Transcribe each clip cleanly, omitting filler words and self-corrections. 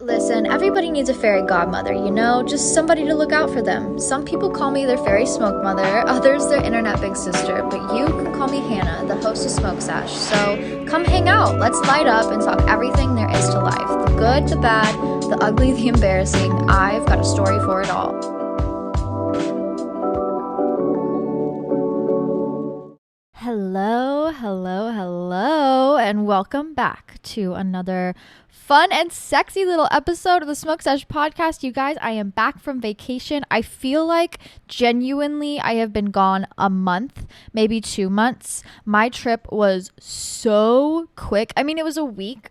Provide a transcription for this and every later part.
Listen, everybody needs a fairy godmother, just somebody to look out for them. Some people call me their fairy smoke mother, others their internet big sister, but you can call me Hannah, the host of Smoke Sash. So come hang out, let's light up and talk everything there is to life. The good, the bad, the ugly, the embarrassing. I've got a story for it all. Hello, and welcome back to another fun and sexy little episode of the Smoke Sash podcast. You guys, I am back from vacation. I feel like genuinely I have been gone a month, maybe 2 months. My trip was so quick. I mean, it was a week.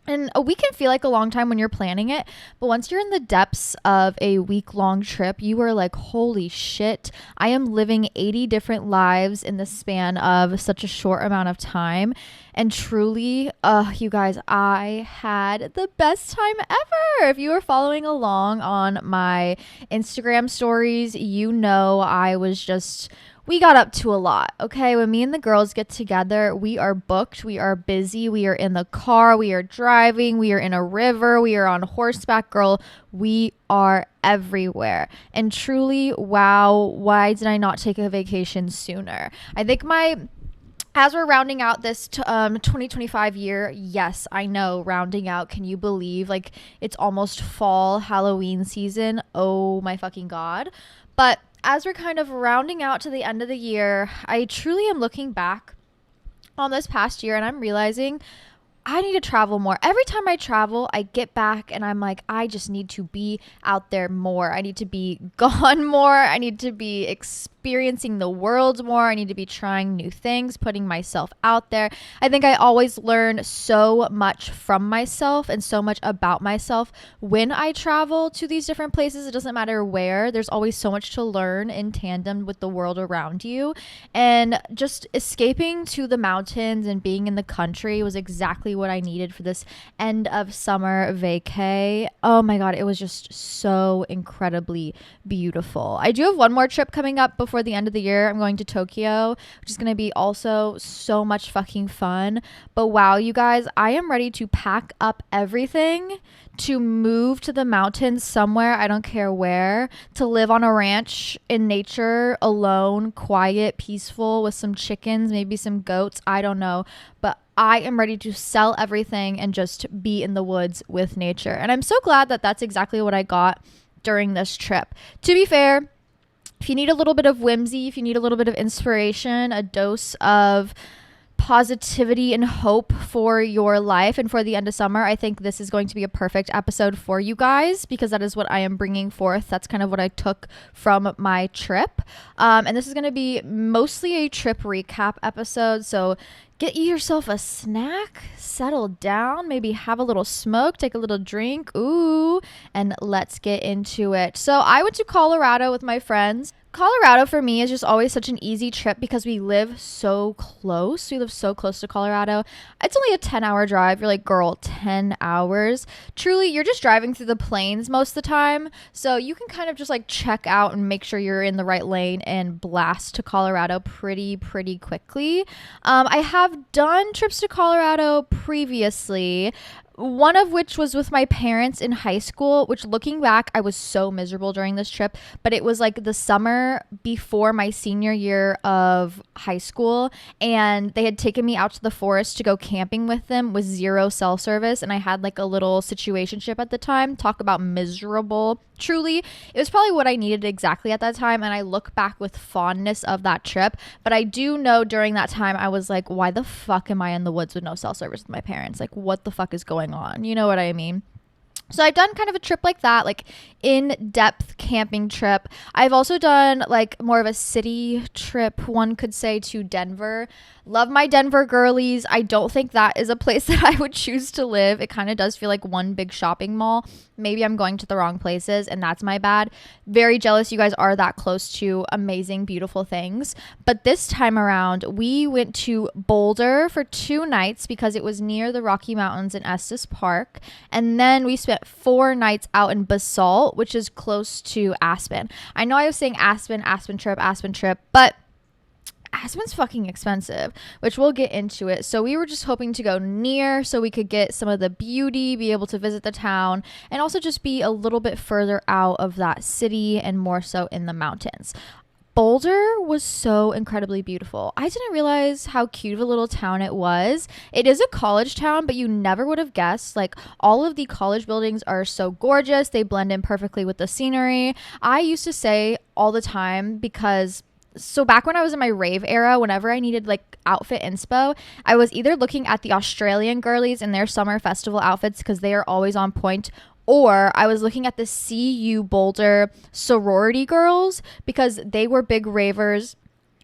And a week can feel like a long time when you're planning it, but once you're in the depths of a week-long trip, you are like, holy shit, I am living 80 different lives in the span of such a short amount of time. And truly, you guys, I had the best time ever. If you were following along on my Instagram stories, you know we got up to a lot, okay? When me and the girls get together, we are booked, we are busy, we are in the car, we are driving, we are in a river, we are on horseback, girl. We are everywhere. And truly, wow, why did I not take a vacation sooner? I think as we're rounding out this 2025 year, yes, I know, rounding out, can you believe? Like, it's almost fall, Halloween season. Oh my fucking God. But as we're kind of rounding out to the end of the year, I truly am looking back on this past year and I'm realizing I need to travel more. Every time I travel, I get back and I'm like, I just need to be out there more. I need to be gone more. I need to be experiencing the world more. I need to be trying new things, putting myself out there. I think I always learn so much from myself and so much about myself when I travel to these different places. It doesn't matter where. There's always so much to learn in tandem with the world around you. And just escaping to the mountains and being in the country was exactly what I needed for this end of summer vacay. Oh my God, it was just so incredibly beautiful. I do have one more trip coming up before the end of the year. I'm going to Tokyo, which is going to be also so much fucking fun. But wow, you guys, I am ready to pack up everything to move to the mountains somewhere, I don't care where, to live on a ranch in nature, alone, quiet, peaceful, with some chickens, maybe some goats, I don't know. But I am ready to sell everything and just be in the woods with nature. And I'm so glad that that's exactly what I got during this trip. To be fair, if you need a little bit of whimsy, if you need a little bit of inspiration, a dose of positivity and hope for your life and for the end of summer, I think this is going to be a perfect episode for you guys because that is what I am bringing forth. That's kind of what I took from my trip. And this is going to be mostly a trip recap episode. So get yourself a snack, settle down, maybe have a little smoke, take a little drink, and let's get into it. So I went to Colorado with my friends. Colorado for me is just always such an easy trip because we live so close. We live so close to Colorado. It's only a 10-hour drive. You're like, girl, 10 hours? Truly, you're just driving through the plains most of the time. So you can kind of just like check out and make sure you're in the right lane and blast to Colorado pretty quickly. I have done trips to Colorado previously, one of which was with my parents in high school, which looking back, I was so miserable during this trip, but it was like the summer before my senior year of high school, and they had taken me out to the forest to go camping with them with zero cell service, and I had like a little situationship at the time. Talk about miserable. Truly, it was probably what I needed exactly at that time, and I look back with fondness of that trip, but I do know during that time I was like, why the fuck am I in the woods with no cell service with my parents? Like, what the fuck is going on? You know what I mean? So I've done kind of a trip like that, like in-depth camping trip. I've also done like more of a city trip, one could say, to Denver. Love my Denver girlies. I don't think that is a place that I would choose to live. It kind of does feel like one big shopping mall. Maybe I'm going to the wrong places and that's my bad. Very jealous you guys are that close to amazing, beautiful things. But this time around, we went to Boulder for 2 nights because it was near the Rocky Mountains in Estes Park. And then we spent 4 nights out in Basalt, which is close to Aspen. I know I was saying Aspen trip, but Aspen's fucking expensive, which we'll get into it. So we were just hoping to go near so we could get some of the beauty, be able to visit the town, and also just be a little bit further out of that city and more so in the mountains. Boulder was so incredibly beautiful. I didn't realize how cute of a little town it was. It is a college town, but you never would have guessed. Like, all of the college buildings are so gorgeous. They blend in perfectly with the scenery. I used to say all the time, because so back when I was in my rave era, whenever I needed like outfit inspo, I was either looking at the Australian girlies in their summer festival outfits because they are always on point, or I was looking at the CU Boulder sorority girls because they were big ravers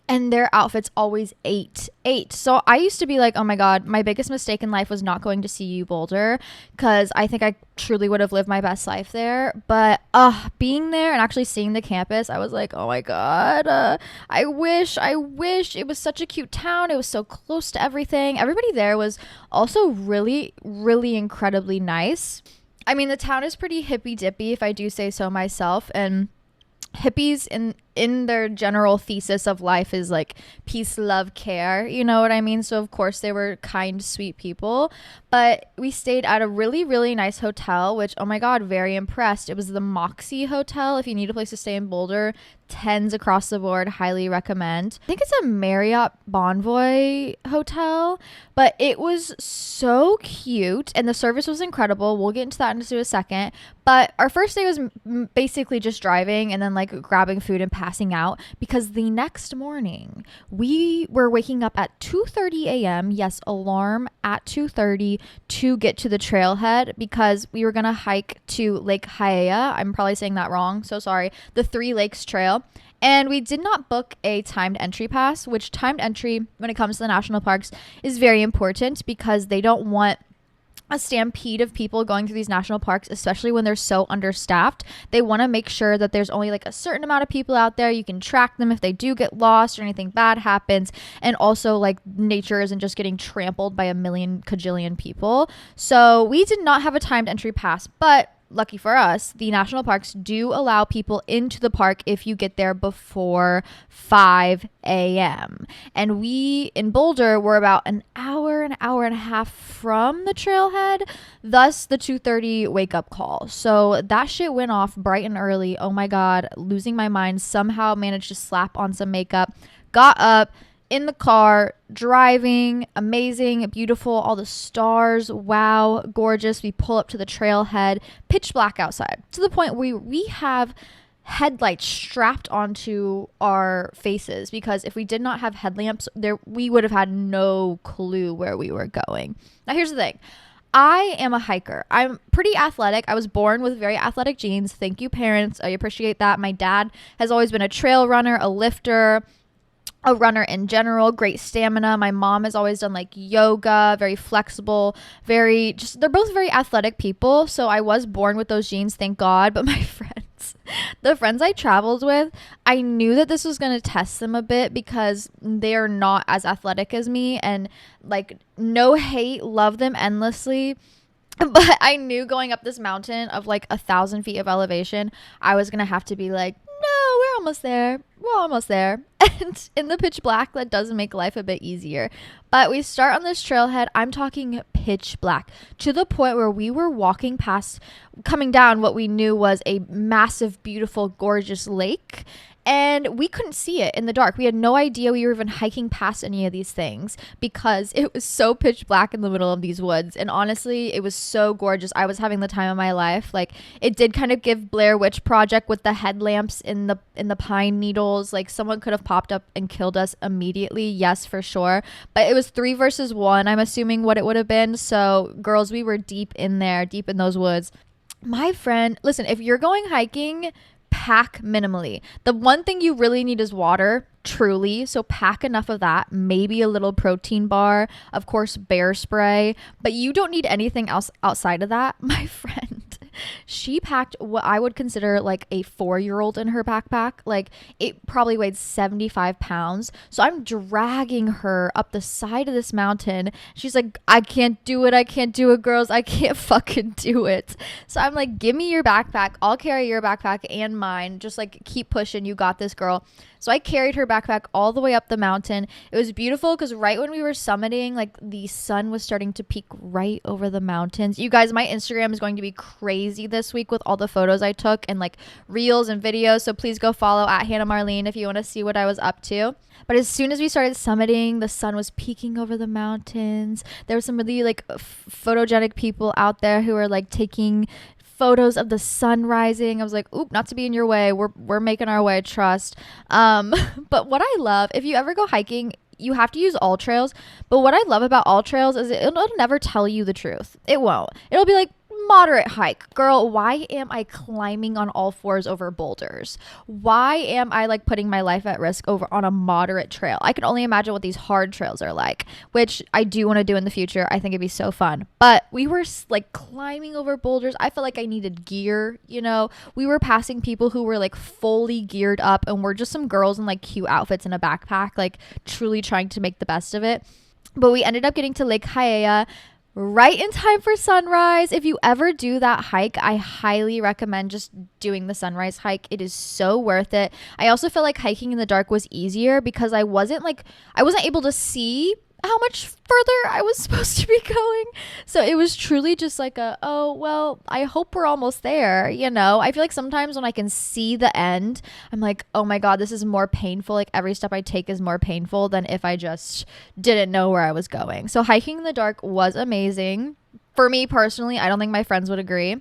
and their outfits always ate. So I used to be like, oh my God, my biggest mistake in life was not going to CU Boulder, because I think I truly would have lived my best life there. But being there and actually seeing the campus, I was like, oh my God, I wish it was such a cute town. It was so close to everything. Everybody there was also really, really incredibly nice. I mean, the town is pretty hippy dippy, if I do say so myself, and hippies in their general thesis of life is like peace, love, care, you know what I mean? So of course they were kind, sweet people. But we stayed at a really, really nice hotel, which, oh my God, very impressed. It was the Moxie Hotel. If you need a place to stay in Boulder, 10s across the board, highly recommend. I think it's a Marriott Bonvoy hotel, but it was so cute and the service was incredible. We'll get into that in just a second. But our first day was basically just driving and then like grabbing food and passing out, because the next morning we were waking up at 2:30 a.m. Yes, alarm at 2:30 to get to the trailhead, because we were gonna hike to Lake Haia. I'm probably saying that wrong, so sorry. The Three Lakes Trail. And we did not book a timed entry pass, which timed entry when it comes to the national parks is very important, because they don't want a stampede of people going through these national parks, especially when they're so understaffed. They want to make sure that there's only like a certain amount of people out there. You can track them if they do get lost or anything bad happens. And also, like, nature isn't just getting trampled by a million kajillion people. So we did not have a timed entry pass, but lucky for us, the national parks do allow people into the park if you get there before 5 a.m. And we in Boulder were about an hour and a half from the trailhead, thus the 2:30 wake up call. So that shit went off bright and early. Oh my God, losing my mind. Somehow managed to slap on some makeup, got up, in the car, driving, amazing, beautiful, all the stars, wow, gorgeous. We pull up to the trailhead, pitch black outside, to the point where we have headlights strapped onto our faces, because if we did not have headlamps there, we would have had no clue where we were going. Now here's the thing. I am a hiker. I'm pretty athletic. I was born with very athletic genes. Thank you, parents. I appreciate that. My dad has always been a trail runner, a lifter, a runner in general, great stamina. My mom has always done like yoga, very flexible, they're both very athletic people. So I was born with those genes, thank God. But my friends, the friends I traveled with, I knew that this was going to test them a bit, because they're not as athletic as me, and like, no hate, love them endlessly. But I knew going up this mountain of like 1,000 feet of elevation, I was going to have to be like, no, we're almost there. And in the pitch black, that does make life a bit easier. But we start on this trailhead. I'm talking pitch black, to the point where we were walking past, coming down what we knew was a massive, beautiful, gorgeous lake. And we couldn't see it in the dark. We had no idea we were even hiking past any of these things, because it was so pitch black in the middle of these woods. And honestly, it was so gorgeous. I was having the time of my life. Like, it did kind of give Blair Witch Project with the headlamps in the pine needles. Like, someone could have popped up and killed us immediately. Yes, for sure. But it was 3 versus 1, I'm assuming what it would have been. So girls, we were deep in there, deep in those woods. My friend, listen, if you're going hiking, pack minimally. The one thing you really need is water, truly. So pack enough of that, maybe a little protein bar, of course, bear spray, but you don't need anything else outside of that. My friend, She packed what I would consider like a 4-year-old in her backpack. Like it probably weighed 75 pounds. So I'm dragging her up the side of this mountain. She's like, I can't do it. I can't do it, girls. I can't fucking do it. So I'm like, give me your backpack. I'll carry your backpack and mine. Just like keep pushing. You got this, girl. So I carried her backpack all the way up the mountain. It was beautiful because right when we were summiting, like the sun was starting to peek right over the mountains. You guys, my Instagram is going to be crazy this week with all the photos I took and like reels and videos. So please go follow at Hannah Marlene if you want to see what I was up to. But as soon as we started summiting, the sun was peeking over the mountains. There were some really like photogenic people out there who were like taking photos of the sun rising. I was like, oop, not to be in your way. We're making our way, trust. But what I love, if you ever go hiking, you have to use all trails. But what I love about all trails is it'll never tell you the truth. It won't. It'll be like, moderate hike. Girl, why am I climbing on all fours over boulders? Why am I like putting my life at risk over on a moderate trail? I can only imagine what these hard trails are like, which I do want to do in the future. I think it'd be so fun. But we were like climbing over boulders. I felt like I needed gear, you know. We were passing people who were like fully geared up, and we're just some girls in like cute outfits and a backpack, like truly trying to make the best of it. But we ended up getting to Lake Haeya right in time for sunrise. If you ever do that hike, I highly recommend just doing the sunrise hike. It is so worth it. I also feel like hiking in the dark was easier because I wasn't able to see how much further I was supposed to be going. So it was truly just like oh, well, I hope we're almost there. You know, I feel like sometimes when I can see the end, I'm like, oh my God, this is more painful. Like every step I take is more painful than if I just didn't know where I was going. So hiking in the dark was amazing. For me personally, I don't think my friends would agree.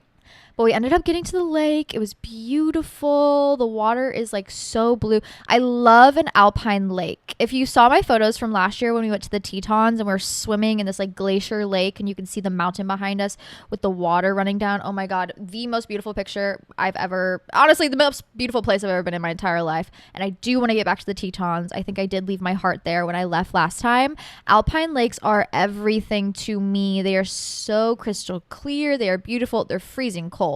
But we ended up getting to the lake. It was beautiful. The water is like so blue. I love an alpine lake. If you saw my photos from last year when we went to the Tetons and we were swimming in this like glacier lake and you can see the mountain behind us with the water running down. Oh my God, the most beautiful picture I've ever, honestly, the most beautiful place I've ever been in my entire life. And I do want to get back to the Tetons. I think I did leave my heart there when I left last time. Alpine lakes are everything to me. They are so crystal clear. They are beautiful. They're freezing cold,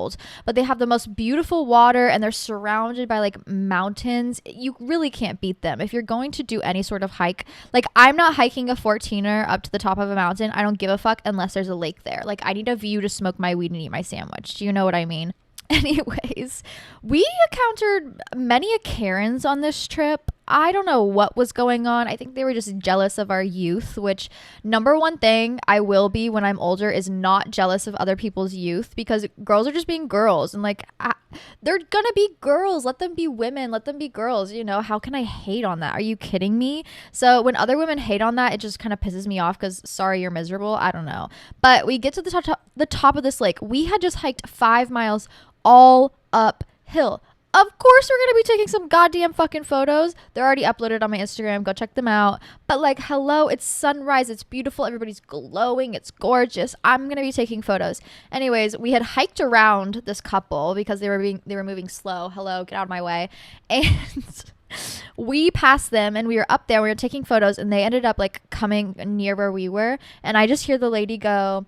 but they have the most beautiful water and they're surrounded by like mountains. You really can't beat them. If you're going to do any sort of hike, like I'm not hiking a 14er up to the top of a mountain. I don't give a fuck unless there's a lake there. Like I need a view to smoke my weed and eat my sandwich. Do you know what I mean? Anyways, we encountered many Karens on this trip. I don't know what was going on. I think they were just jealous of our youth, which number one thing I will be when I'm older is not jealous of other people's youth, because girls are just being girls and like they're gonna be girls. Let them be women. Let them be girls. You know, how can I hate on that? Are you kidding me? So when other women hate on that, it just kind of pisses me off because sorry, you're miserable. I don't know. But we get to the top of this lake. We had just hiked 5 miles all uphill. Of course we're going to be taking some goddamn fucking photos. They're already uploaded on my Instagram. Go check them out. But like, hello, it's sunrise. It's beautiful. Everybody's glowing. It's gorgeous. I'm going to be taking photos. Anyways, we had hiked around this couple because they were moving slow. Hello, get out of my way. And we passed them and we were up there. We were taking photos and they ended up like coming near where we were. And I just hear the lady go,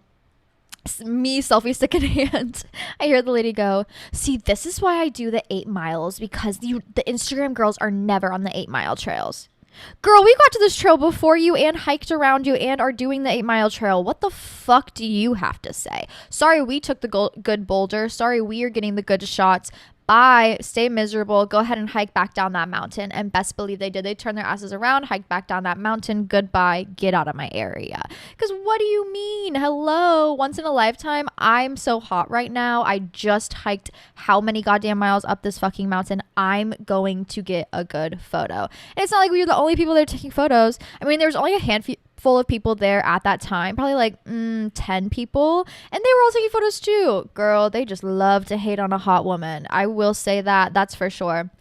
me selfie stick in hand, I hear the lady go, see, this is why I do the 8 miles, because the Instagram girls are never on the 8-mile trails. Girl, we got to this trail before you and hiked around you and are doing the 8-mile trail. What the fuck do you have to say? Sorry, we took the good boulder. Sorry, we are getting the good shots. Bye. Stay miserable. Go ahead and hike back down that mountain. And best believe they did. They turned their asses around, hiked back down that mountain. Goodbye. Get out of my area. Because what do you mean? Hello. Once in a lifetime. I'm so hot right now. I just hiked how many goddamn miles up this fucking mountain. I'm going to get a good photo. And it's not like we were the only people there taking photos. I mean, there was only a handful of people there at that time, probably like 10 people, and they were all taking photos too. Girl, they just love to hate on a hot woman. I will say that, that's for sure.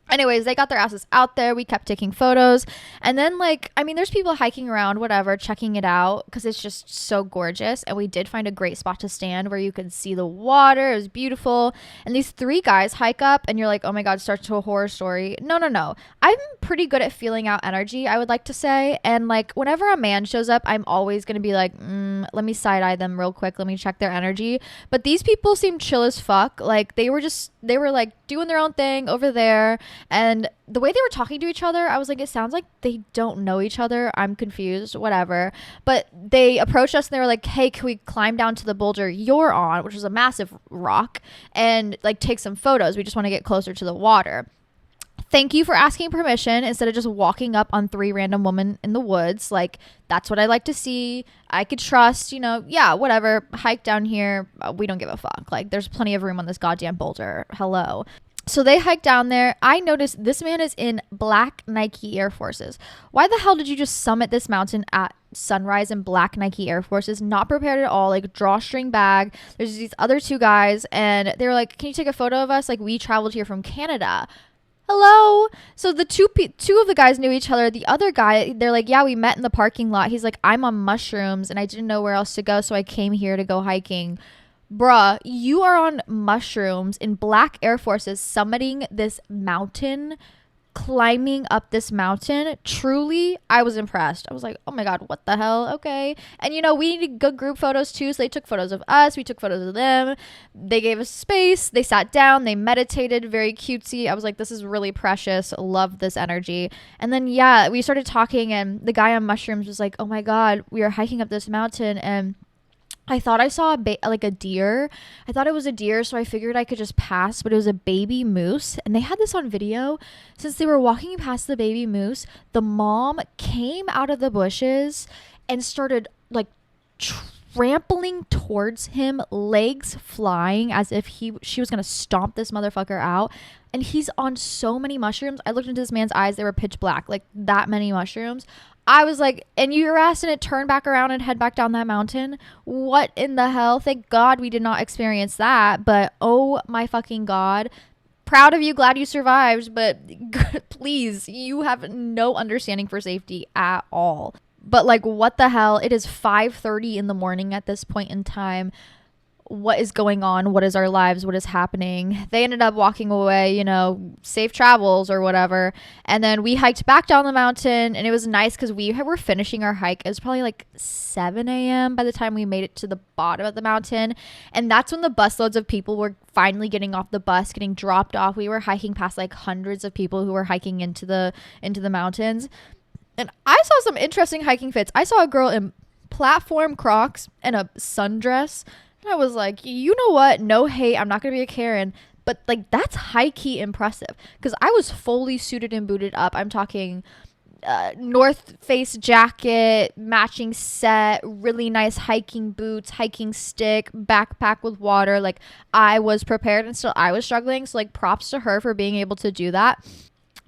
Anyways, they got their asses out there. We kept taking photos. And then, like, I mean, there's people hiking around, whatever, checking it out because it's just so gorgeous. And we did find a great spot to stand where you could see the water. It was beautiful. And these three guys hike up, and you're like, oh my God, starts to a horror story. No, no, no. I'm pretty good at feeling out energy, I would like to say. And, like, whenever a man shows up, I'm always going to be like, let me side eye them real quick. Let me check their energy. But these people seemed chill as fuck. Like, they were like doing their own thing over there. And the way they were talking to each other, I was like, it sounds like they don't know each other. I'm confused, whatever. But they approached us and they were like, hey, can we climb down to the boulder you're on, which is a massive rock, and like take some photos? We just want to get closer to the water. Thank you for asking permission instead of just walking up on three random women in the woods. Like, that's what I like to see. I could trust, yeah, whatever. Hike down here. We don't give a fuck. Like, there's plenty of room on this goddamn boulder. Hello. So they hike down there. I noticed this man is in black Nike Air Forces. Why the hell did you just summit this mountain at sunrise in black Nike Air Forces? Not prepared at all. Like, drawstring bag. There's these other two guys, and they were like, can you take a photo of us? Like, we traveled here from Canada. Hello. So the two of the guys knew each other. The other guy, they're like, yeah, we met in the parking lot. He's like, I'm on mushrooms and I didn't know where else to go, so I came here to go hiking. Bruh, you are on mushrooms in black Air Forces summiting this mountain, climbing up this mountain. Truly, I was impressed. I was like, oh my God, what the hell? Okay. And we needed good group photos too. So they took photos of us. We took photos of them. They gave us space. They sat down. They meditated. Very cutesy. I was like, this is really precious. Love this energy. And then, yeah, we started talking and the guy on mushrooms was like, oh my God, we are hiking up this mountain and I thought I saw a deer. I thought it was a deer, so I figured I could just pass, but it was a baby moose. And they had this on video. Since they were walking past the baby moose, the mom came out of the bushes and started like trampling towards him, legs flying as if she was going to stomp this motherfucker out. And he's on so many mushrooms. I looked into this man's eyes. They were pitch black, like that many mushrooms. I was like, and your ass didn't turn back around and head back down that mountain? What in the hell? Thank God we did not experience that. But oh my fucking God. Proud of you. Glad you survived. But please, you have no understanding for safety at all. But like, what the hell? It is 5:30 in the morning at this point in time. What is going on? What is our lives? What is happening? They ended up walking away, safe travels or whatever. And then we hiked back down the mountain and it was nice because we were finishing our hike. It was probably like 7 a.m. by the time we made it to the bottom of the mountain. And that's when the busloads of people were finally getting off the bus, getting dropped off. We were hiking past like hundreds of people who were hiking into the mountains. And I saw some interesting hiking fits. I saw a girl in platform Crocs and a sundress. And I was like, you know what? No hate. I'm not going to be a Karen. But like, that's high key impressive. Because I was fully suited and booted up. I'm talking North Face jacket, matching set, really nice hiking boots, hiking stick, backpack with water. Like, I was prepared and still I was struggling. So like, props to her for being able to do that.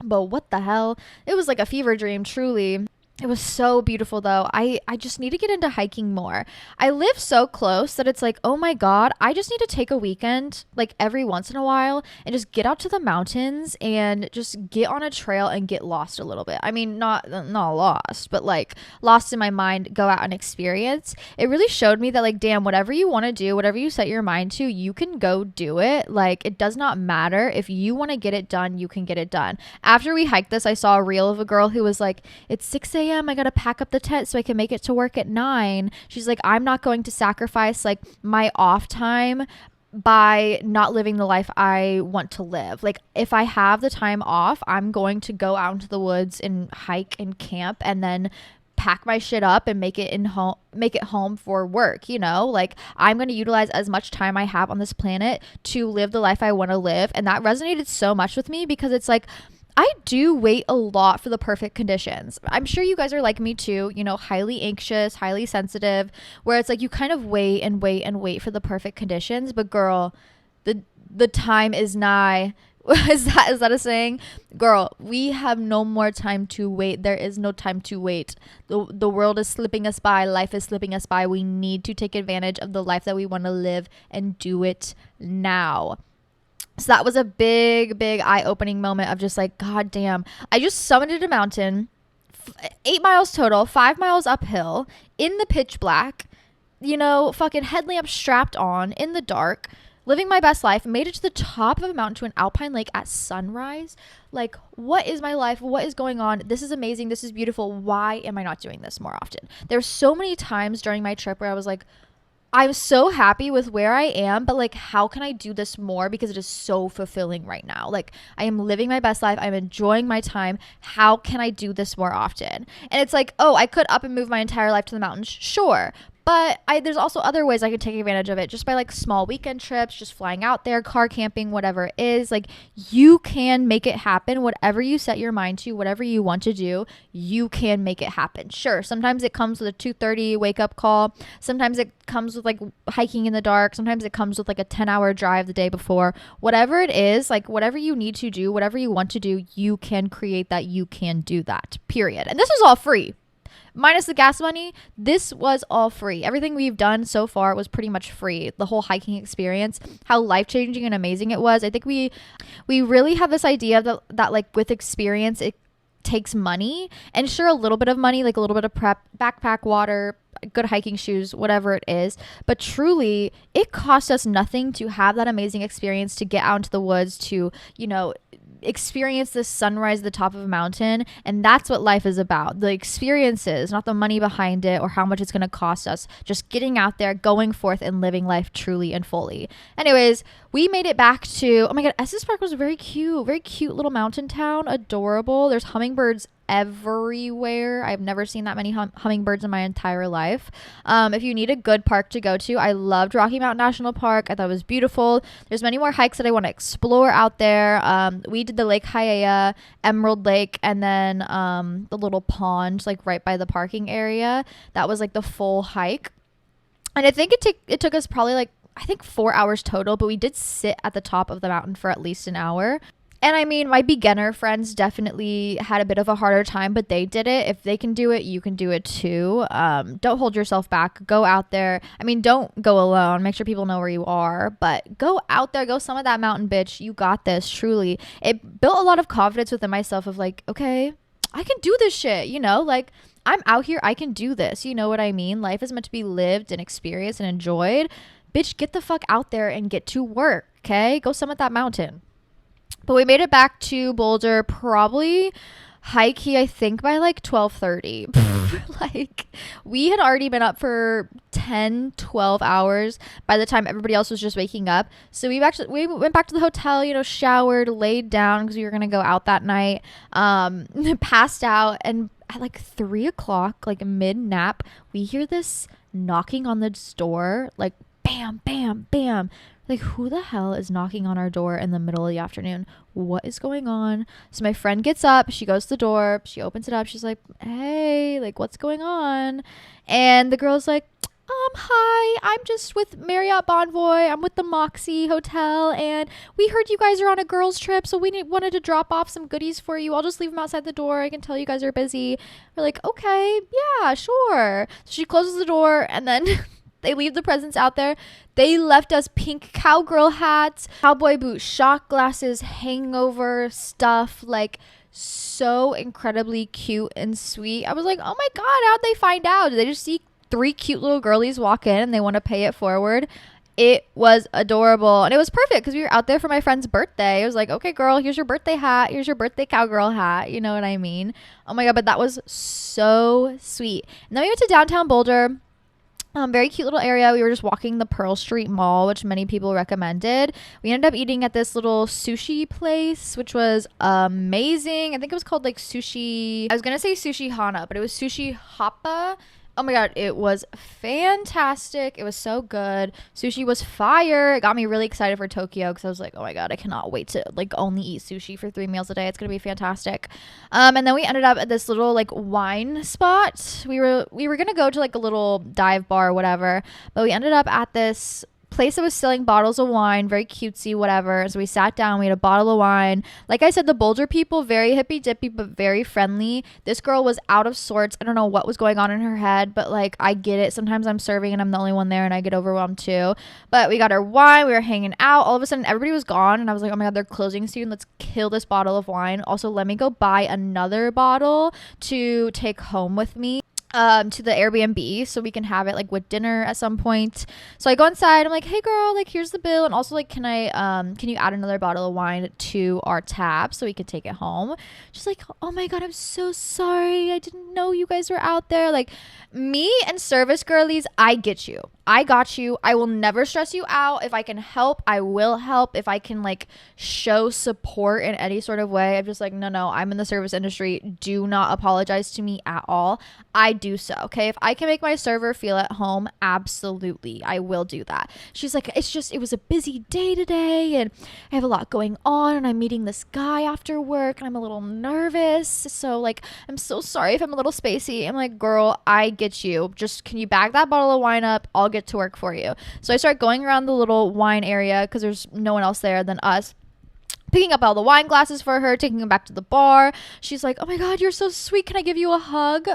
But what the hell? It was like a fever dream, truly. It was so beautiful though. I just need to get into hiking more. I live so close that it's like, oh my God, I just need to take a weekend like every once in a while and just get out to the mountains and just get on a trail and get lost a little bit. I mean, not lost, but like lost in my mind, go out and experience. It really showed me that like, damn, whatever you want to do, whatever you set your mind to, you can go do it. Like, it does not matter. If you want to get it done, you can get it done. After we hiked this, I saw a reel of a girl who was like, it's 6 a.m. I gotta pack up the tent so I can make it to work at 9. She's like, I'm not going to sacrifice like my off time by not living the life I want to live. Like, if I have the time off, I'm going to go out into the woods and hike and camp and then pack my shit up and make it home for work. Like, I'm going to utilize as much time I have on this planet to live the life I want to live. And that resonated so much with me because it's like, I do wait a lot for the perfect conditions. I'm sure you guys are like me too, highly anxious, highly sensitive, where it's like you kind of wait and wait and wait for the perfect conditions. But girl, the time is nigh. Is that a saying? Girl, we have no more time to wait. There is no time to wait. The world is slipping us by. Life is slipping us by. We need to take advantage of the life that we want to live and do it now. So that was a big eye-opening moment of just like, god damn, I just summited a mountain, 8 miles total, 5 miles uphill in the pitch black, you know, fucking headlamp strapped on in the dark, living my best life, made it to the top of a mountain to an alpine lake at sunrise. Like, what is my life? What is going on? This is amazing. This is beautiful. Why am I not doing this more often? There's so many times during my trip where I was like, I'm so happy with where I am, but like, how can I do this more? Because it is so fulfilling right now. Like, I am living my best life. I'm enjoying my time. How can I do this more often? And it's like, oh, I could up and move my entire life to the mountains. Sure. But there's also other ways I could take advantage of it, just by like small weekend trips, just flying out there, car camping, whatever it is. Like, you can make it happen. Whatever you set your mind to, whatever you want to do, you can make it happen. Sure, sometimes it comes with a 2:30 wake up call. Sometimes it comes with like hiking in the dark. Sometimes it comes with like a 10-hour drive the day before. Whatever it is, like whatever you need to do, whatever you want to do, you can create that. You can do that, period. And this was all free. Minus the gas money, this was all free. Everything we've done so far was pretty much free. The whole hiking experience, how life-changing and amazing it was. I think we really have this idea that like with experience, it takes money. And sure, a little bit of money, like a little bit of prep, backpack, water, good hiking shoes, whatever it is. But truly, it cost us nothing to have that amazing experience, to get out into the woods, to, you know, experience this sunrise at the top of a mountain. And that's what life is about, the experiences, not the money behind it or how much it's going to cost us. Just getting out there, going forth, and living life truly and fully. Anyways, we made it back to, oh my god, Estes Park was very cute little mountain town, adorable. There's hummingbirds everywhere. I've never seen that many hummingbirds in my entire life. If you need a good park to go to, I loved Rocky Mountain National Park. I thought it was beautiful. There's many more hikes that I want to explore out there. We did the Lake Hyaya, Emerald Lake, and then the little pond like right by the parking area. That was like the full hike. And I think it took us probably like, I think 4 hours total, but we did sit at the top of the mountain for at least an hour. And I mean, my beginner friends definitely had a bit of a harder time, but they did it. If they can do it, you can do it too. Don't hold yourself back. Go out there. I mean, don't go alone. Make sure people know where you are, but go out there. Go summit that mountain, bitch. You got this, truly. It built a lot of confidence within myself of like, okay, I can do this shit, you know? Like, I'm out here. I can do this. You know what I mean? Life is meant to be lived and experienced and enjoyed. Bitch, get the fuck out there and get to work, okay? Go summit that mountain. But we made it back to Boulder probably high-key, I think, by like 12:30. Like, we had already been up for 10, 12 hours by the time everybody else was just waking up. So we went back to the hotel, you know, showered, laid down because we were going to go out that night, passed out. And at like 3 o'clock, like mid-nap, we hear this knocking on the door, like bam, bam, bam. Like, who the hell is knocking on our door in the middle of the afternoon? What is going on? So my friend gets up, she goes to the door, she opens it up, she's like, hey, like, what's going on? And the girl's like, hi, I'm just with Marriott Bonvoy. I'm with the Moxie Hotel, and we heard you guys are on a girls trip, so we wanted to drop off some goodies for you. I'll just leave them outside the door. I can tell you guys are busy. We're like, okay, yeah, sure. So she closes the door, and then they leave the presents out there. They left us pink cowgirl hats, cowboy boots, shot glasses, hangover stuff, like so incredibly cute and sweet. I was like, oh my god, how'd they find out? Did they just see 3 cute little girlies walk in and they want to pay it forward? It was adorable. And it was perfect because we were out there for my friend's birthday. It was like, okay, girl, here's your birthday hat. Here's your birthday cowgirl hat. You know what I mean? Oh my god, but that was so sweet. And then we went to downtown Boulder. Very cute little area. We were just walking the Pearl Street Mall, which many people recommended. We ended up eating at this little sushi place, which was amazing. I think it was called like Sushi. I was going to say Sushi Hana, but it was Sushi Hapa. Oh my god, it was fantastic. It was so good. Sushi was fire. It got me really excited for Tokyo because I was like, oh my god, I cannot wait to like only eat sushi for 3 meals a day. It's gonna be fantastic. And then we ended up at this little like wine spot. We were gonna go to like a little dive bar or whatever, but we ended up at this place that was selling bottles of wine, very cutesy, whatever. So we sat down, we had a bottle of wine. Like I said, the Boulder people, very hippy dippy, but very friendly. This girl was out of sorts. I don't know what was going on in her head, but like, I get it. Sometimes I'm serving and I'm the only one there and I get overwhelmed too. But we got our wine, we were hanging out. All of a sudden, everybody was gone. And I was like, oh my God, they're closing soon. Let's kill this bottle of wine. Also, let me go buy another bottle to take home with me to the Airbnb so we can have it like with dinner at some point. So I go inside, I'm like, hey girl, like here's the bill, and also like can you add another bottle of wine to our tab so we could take it home? She's like, oh my God, I'm so sorry, I didn't know you guys were out there. Like, me and service girlies, I get you, I got you. I will never stress you out. If I can help, I will help. If I can like show support in any sort of way, I'm just like, no, I'm in the service industry. Do not apologize to me at all. I do so. Okay. If I can make my server feel at home, absolutely, I will do that. She's like, it was a busy day today and I have a lot going on and I'm meeting this guy after work and I'm a little nervous. So like, I'm so sorry if I'm a little spacey. I'm like, girl, I get you. Just, can you bag that bottle of wine up? I'll get to work for you. So I start going around the little wine area because there's no one else there than us, picking up all the wine glasses for her, taking them back to the bar. She's like, oh my God, you're so sweet, can I give you a hug?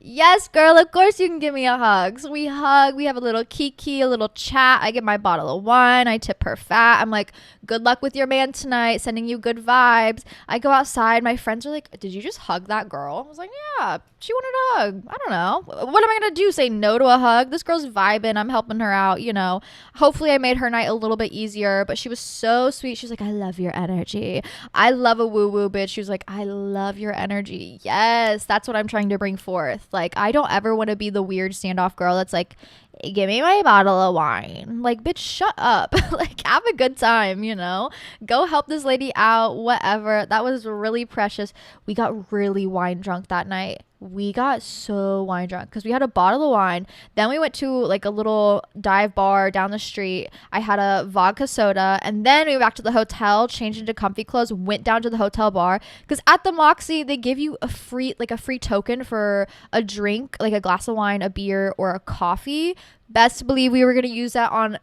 Yes, girl, of course you can give me a hug. So we hug, we have a little kiki, a little chat. I get my bottle of wine, I tip her fat. I'm like, good luck with your man tonight, sending you good vibes. I go outside, my friends are like, did you just hug that girl? I was like, yeah, she wanted a hug. I don't know. What am I gonna do? Say no to a hug? This girl's vibing, I'm helping her out, you know. Hopefully I made her night a little bit easier, but she was so sweet. She's like, I love your energy. I love a woo-woo bitch. She was like, I love your energy. Yes, that's what I'm trying to bring forth. Like, I don't ever want to be the weird standoff girl that's like, give me my bottle of wine. Like, bitch, shut up. Like, have a good time, you know? Go help this lady out, whatever. That was really precious. We got really wine drunk that night. We got so wine drunk because we had a bottle of wine. Then we went to like a little dive bar down the street. I had a vodka soda, and then we went back to the hotel, changed into comfy clothes, went down to the hotel bar because at the Moxie they give you a free token for a drink, like a glass of wine, a beer, or a coffee. Best believe we were gonna use that on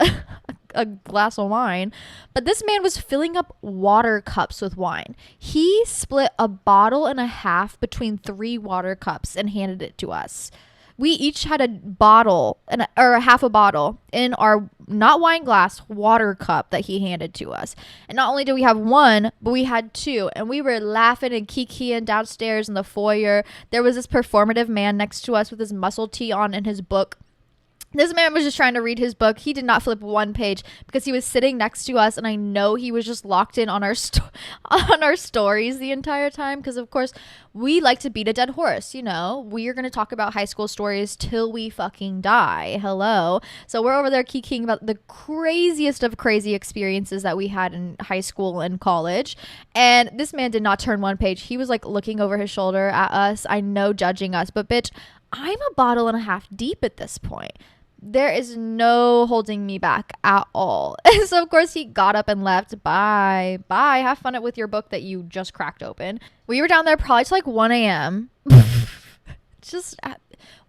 a glass of wine, but this man was filling up water cups with wine. He split a bottle and a half between 3 water cups and handed it to us. We each had a bottle or a half a bottle in our not wine glass, water cup that he handed to us. And not only did we have one, but we had 2, and we were laughing and kikiing downstairs in the foyer. There was this performative man next to us with his muscle tee on and his book. This man was just trying to read his book. He did not flip one page because he was sitting next to us, and I know he was just locked in on our on our stories the entire time because, of course, we like to beat a dead horse, you know? We are going to talk about high school stories till we fucking die. Hello. So we're over there kikiing about the craziest of crazy experiences that we had in high school and college, and this man did not turn one page. He was, like, looking over his shoulder at us, I know, judging us, but bitch, I'm a bottle and a half deep at this point. There is no holding me back at all. So of course he got up and left. Bye. Have fun with your book that you just cracked open. We were down there probably till like 1 a.m.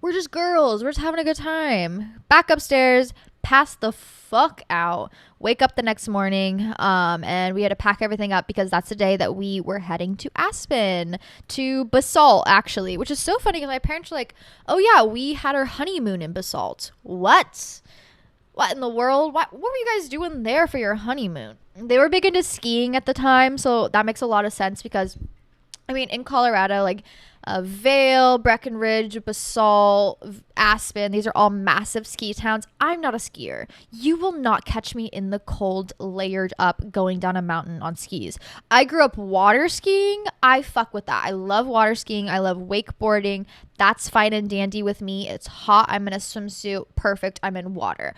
We're just girls. We're just having a good time. Back upstairs, pass the fuck out. Wake up the next morning, and we had to pack everything up because that's the day that we were heading to Aspen, to Basalt, actually, which is so funny because my parents were like, oh yeah, we had our honeymoon in Basalt. What in the world? What were you guys doing there for your honeymoon? They were big into skiing at the time, so that makes a lot of sense because, I mean, in Colorado, like, Vail, Breckenridge, Basalt, Aspen, these are all massive ski towns. I'm not a skier. You will not catch me in the cold, layered up, going down a mountain on skis. I grew up water skiing. I fuck with that. I love water skiing. I love wakeboarding. That's fine and dandy with me. It's hot. I'm in a swimsuit. Perfect. I'm in water.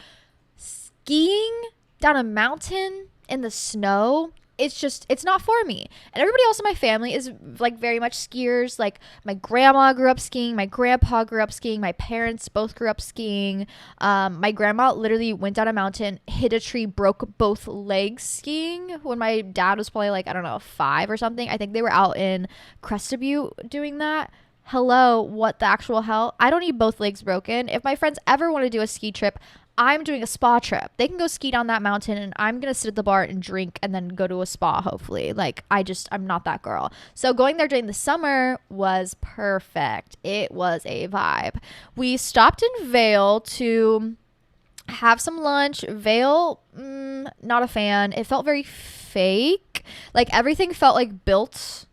Skiing down a mountain in the snow, it's not for me. And everybody else in my family is like very much skiers. Like my grandma grew up skiing, my grandpa grew up skiing, my parents both grew up skiing. My grandma literally went down a mountain, hit a tree, broke both legs skiing when my dad was probably like, I don't know, 5 or something. I think they were out in Crested Butte doing that. Hello, what the actual hell? I don't need both legs broken. If my friends ever want to do a ski trip, I'm doing a spa trip. They can go ski down that mountain and I'm going to sit at the bar and drink and then go to a spa, hopefully. Like, I'm not that girl. So going there during the summer was perfect. It was a vibe. We stopped in Vail to have some lunch. Vail, not a fan. It felt very fake. Like, everything felt like built,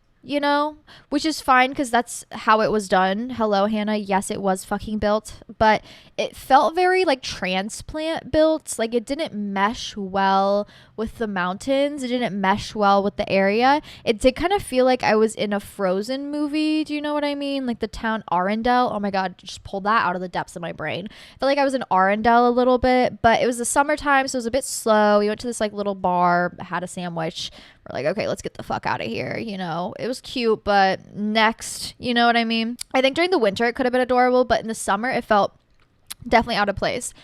which is fine because that's how it was done. Hello, Hannah. Yes, it was fucking built, but it felt very like transplant built. Like, it didn't mesh well with the mountains. It didn't mesh well with the area. It did kind of feel like I was in a Frozen movie. Do you know what I mean? Like the town Arendelle. Oh my God, just pulled that out of the depths of my brain. I felt like I was in Arendelle a little bit, but it was the summertime, so it was a bit slow. We went to this like little bar, had a sandwich. We're like, okay, let's get the fuck out of here. It was cute, but next, you know what I mean? I think during the winter it could have been adorable, but in the summer it felt definitely out of place.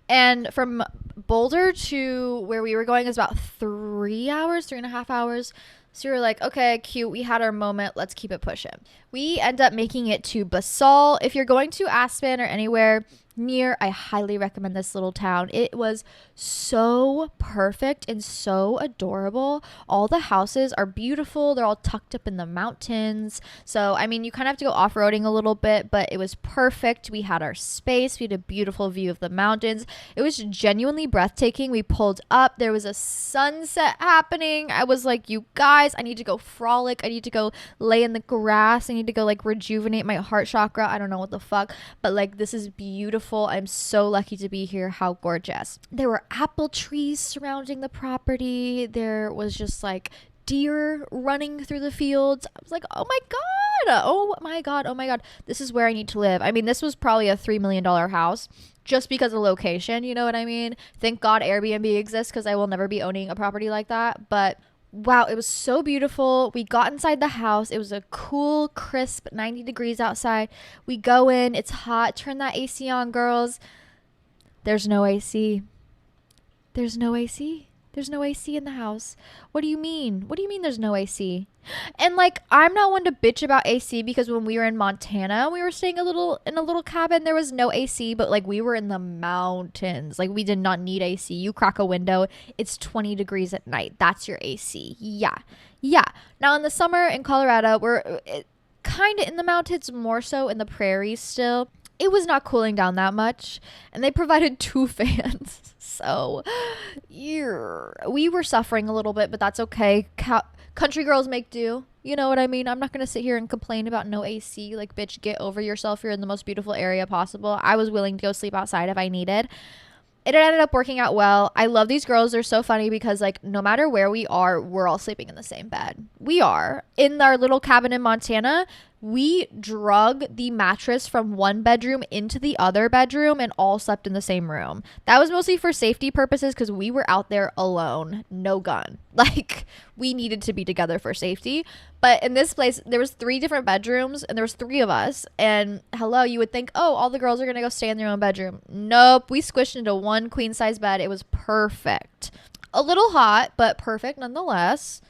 And from Boulder to where we were going is about 3.5 hours. So we were like, okay, cute. We had our moment. Let's keep it pushing. We end up making it to Basalt. If you're going to Aspen or anywhere near, I highly recommend this little town. It was so perfect and so adorable. All the houses are beautiful. They're all tucked up in the mountains. So, I mean, you kind of have to go off-roading a little bit, but it was perfect. We had our space. We had a beautiful view of the mountains. It was genuinely breathtaking. We pulled up. There was a sunset happening. I was like, you guys, I need to go frolic. I need to go lay in the grass. I need to go like rejuvenate my heart chakra. I don't know what the fuck, but like, this is beautiful. I'm so lucky to be here. How gorgeous. There were apple trees surrounding the property. There was just like deer running through the fields. I was like, oh my God. Oh my God. Oh my God. This is where I need to live. I mean, this was probably a $3 million house just because of location. You know what I mean? Thank God Airbnb exists because I will never be owning a property like that. But wow, it was so beautiful. We got inside the house. It was a cool, crisp 90 degrees outside. We go in. It's hot. Turn that AC on, girls. There's no AC. There's no AC. There's no AC in the house. What do you mean? What do you mean there's no AC? And like, I'm not one to bitch about AC because when we were in Montana, we were staying in a little cabin. There was no AC, but like we were in the mountains. Like we did not need AC. You crack a window, it's 20 degrees at night. That's your AC. Yeah. Yeah. Now in the summer in Colorado, we're kind of in the mountains, more so in the prairies still. It was not cooling down that much, and they provided 2 fans. So, we were suffering a little bit, but that's okay. Country girls make do. You know what I mean? I'm not going to sit here and complain about no AC. Like, bitch, get over yourself. You're in the most beautiful area possible. I was willing to go sleep outside if I needed. It ended up working out well. I love these girls. They're so funny because, like, no matter where we are, we're all sleeping in the same bed. We are. In our little cabin in Montana, we drug the mattress from one bedroom into the other bedroom and all slept in the same room. That was mostly for safety purposes because we were out there alone, no gun. Like, we needed to be together for safety. But in this place, there was 3 different bedrooms and there was 3 of us. And hello, you would think, oh, all the girls are going to go stay in their own bedroom. Nope. We squished into one queen size bed. It was perfect. A little hot, but perfect nonetheless.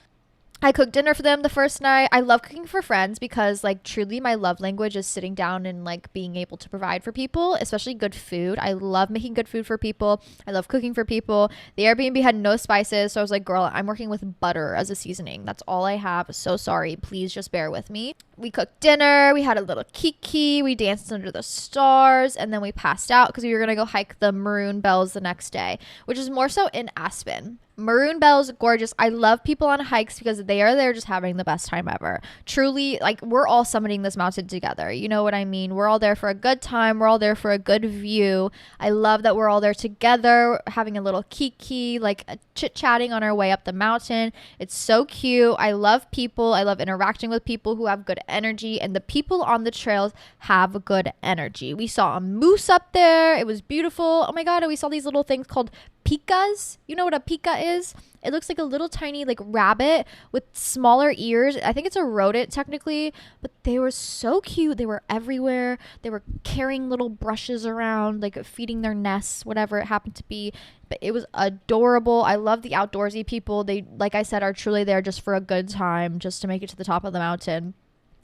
I cooked dinner for them the first night. I love cooking for friends because, like, truly my love language is sitting down and, like, being able to provide for people, especially good food. I love making good food for people. I love cooking for people. The Airbnb had no spices, so I was like, girl, I'm working with butter as a seasoning. That's all I have. So sorry. Please just bear with me. We cooked dinner. We had a little kiki. We danced under the stars, and then we passed out because we were going to go hike the Maroon Bells the next day, which is more so in Aspen. Maroon Bells, gorgeous. I love people on hikes because they are there just having the best time ever. Truly, like, we're all summiting this mountain together. You know what I mean? We're all there for a good time. We're all there for a good view. I love that we're all there together, having a little kiki, like chit-chatting on our way up the mountain. It's so cute. I love people. I love interacting with people who have good energy, and the people on the trails have good energy. We saw a moose up there. It was beautiful. Oh my God. And we saw these little things called pikas. You know what a pika is? It looks like a little tiny like rabbit with smaller ears. I think it's a rodent technically, but they were so cute. They were everywhere. They were carrying little brushes around, like feeding their nests, whatever it happened to be. But it was adorable. I love the outdoorsy people. They, like I said, are truly there just for a good time, just to make it to the top of the mountain.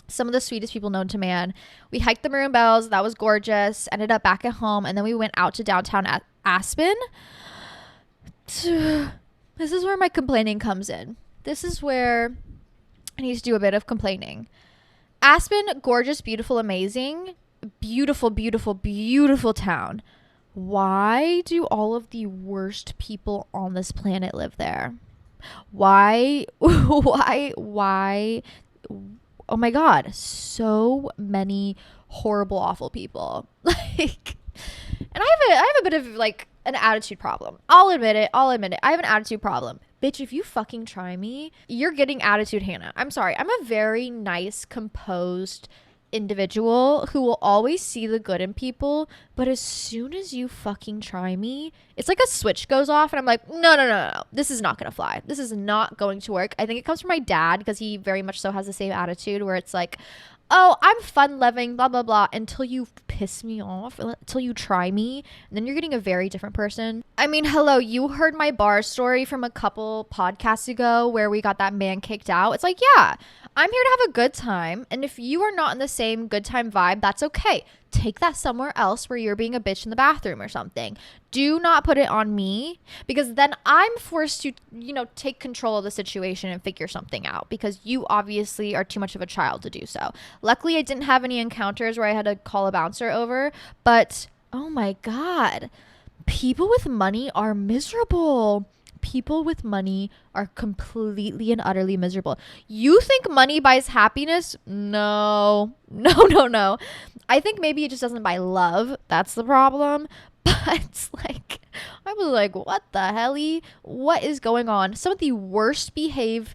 Some of the sweetest people known to man. We hiked the Maroon Bells. That was gorgeous. Ended up back at home, and then we went out to downtown Aspen, this is where my complaining comes in. This is where I need to do a bit of complaining. Aspen, gorgeous, beautiful, amazing, beautiful, beautiful, beautiful town. Why do all of the worst people on this planet live there? Why? Why? Oh my God, so many horrible, awful people. Like, and I have a bit of like an attitude problem. I'll admit it. I have an attitude problem. Bitch, if you fucking try me, you're getting attitude Hannah. I'm sorry. I'm a very nice, composed individual who will always see the good in people, but as soon as you fucking try me, it's like a switch goes off and I'm like, no, this is not gonna fly. This is not going to work. I think it comes from my dad because he very much so has the same attitude where it's like, oh, I'm fun loving, blah blah blah, until you piss me off, until you try me, and then you're getting a very different person. I mean, hello, you heard my bar story from a couple podcasts ago where we got that man kicked out. It's like, yeah, I'm here to have a good time, and if you are not in the same good time vibe, that's okay. Take that somewhere else where you're being a bitch in the bathroom or something. Do not put it on me, because then I'm forced to, take control of the situation and figure something out, because you obviously are too much of a child to do so. Luckily, I didn't have any encounters where I had to call a bouncer over, but oh my God, people with money are miserable. People with money are completely and utterly miserable. You think money buys happiness? No. I think maybe it just doesn't buy love. That's the problem. But like, I was like, what the helly? What is going on? Some of the worst behaved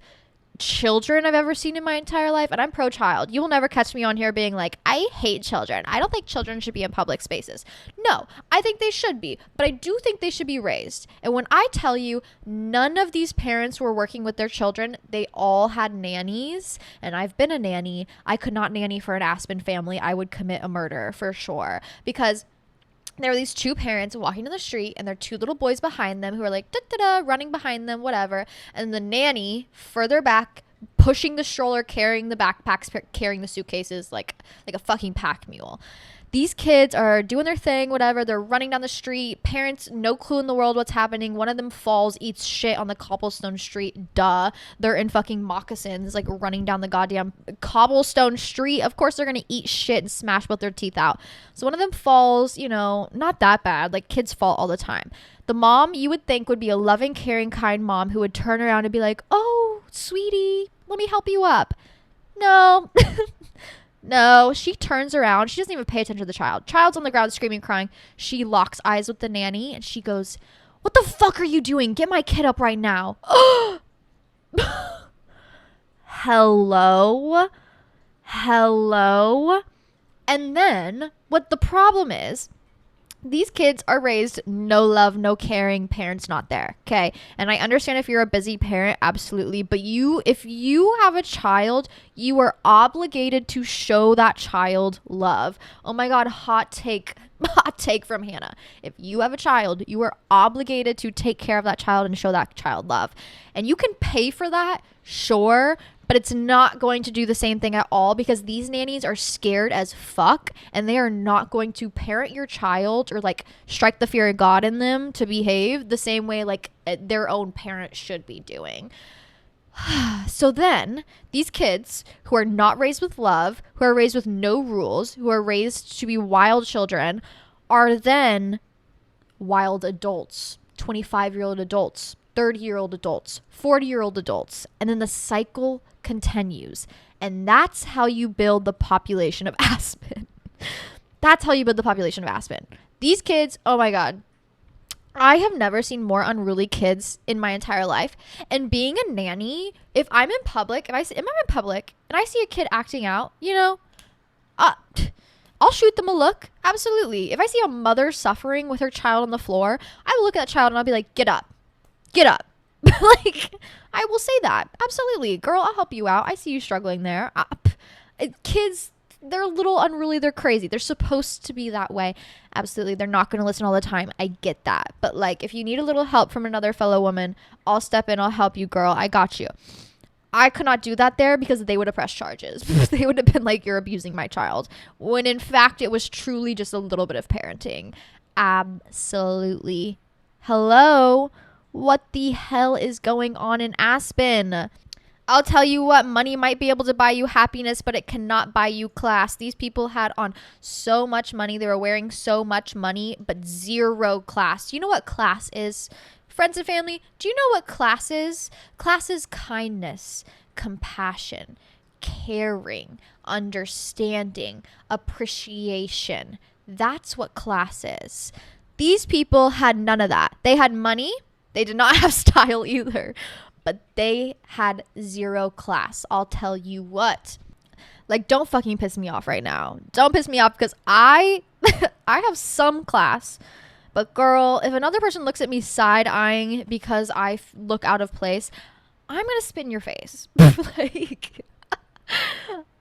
children I've ever seen in my entire life, and I'm pro-child. You will never catch me on here being like, I hate children. I don't think children should be in public spaces. No, I think they should be, but I do think they should be raised. And when I tell you none of these parents were working with their children, they all had nannies, and I've been a nanny. I could not nanny for an Aspen family. I would commit a murder for sure, because there were these two parents walking down the street and their two little boys behind them who were like, running behind them, whatever. And the nanny further back, pushing the stroller, carrying the backpacks, carrying the suitcases like a fucking pack mule. These kids are doing their thing, whatever. They're running down the street. Parents, no clue in the world what's happening. One of them falls, eats shit on the cobblestone street. Duh. They're in fucking moccasins, like running down the goddamn cobblestone street. Of course they're going to eat shit and smash both their teeth out. So one of them falls, not that bad. Like, kids fall all the time. The mom, you would think, would be a loving, caring, kind mom who would turn around and be like, oh, sweetie, let me help you up. No. No, she turns around. She doesn't even pay attention to the child. Child's on the ground screaming, crying. She locks eyes with the nanny and she goes, what the fuck are you doing? Get my kid up right now. Hello? And then what the problem is, these kids are raised no love, no caring, parents not there. Okay. And I understand if you're a busy parent, absolutely. But if you have a child, you are obligated to show that child love. Oh my God, hot take from Hannah. If you have a child, you are obligated to take care of that child and show that child love. And you can pay for that, sure, but it's not going to do the same thing at all, because these nannies are scared as fuck and they are not going to parent your child or like strike the fear of God in them to behave the same way like their own parents should be doing. So then these kids who are not raised with love, who are raised with no rules, who are raised to be wild children, are then wild adults, 25-year-old adults, 30-year-old adults, 40-year-old adults, and then the cycle continues. And that's how you build the population of Aspen. That's how you build the population of Aspen. These kids, oh my God, I have never seen more unruly kids in my entire life. And being a nanny, if I'm in public, and I see a kid acting out, I'll shoot them a look. Absolutely. If I see a mother suffering with her child on the floor, I will look at that child and I'll be like, get up. Like, I will say that. Absolutely. Girl, I'll help you out. I see you struggling there. Kids, they're a little unruly. They're crazy. They're supposed to be that way. Absolutely. They're not going to listen all the time. I get that. But like, if you need a little help from another fellow woman, I'll step in. I'll help you, girl. I got you. I could not do that there because they would have pressed charges. They would have been like, you're abusing my child. When in fact, it was truly just a little bit of parenting. Absolutely. Hello? What the hell is going on in Aspen? I'll tell you what, money might be able to buy you happiness, but it cannot buy you class. These people had on so much money. They were wearing so much money, but zero class. Do you know what class is? Friends and family, do you know what class is? Class is kindness, compassion, caring, understanding, appreciation. That's what class is. These people had none of that. They had money. They did not have style either, but they had zero class. I'll tell you what. Like, don't fucking piss me off right now. Don't piss me off because I have some class. But girl, if another person looks at me side-eyeing because I look out of place, I'm going to spit in your face. Like,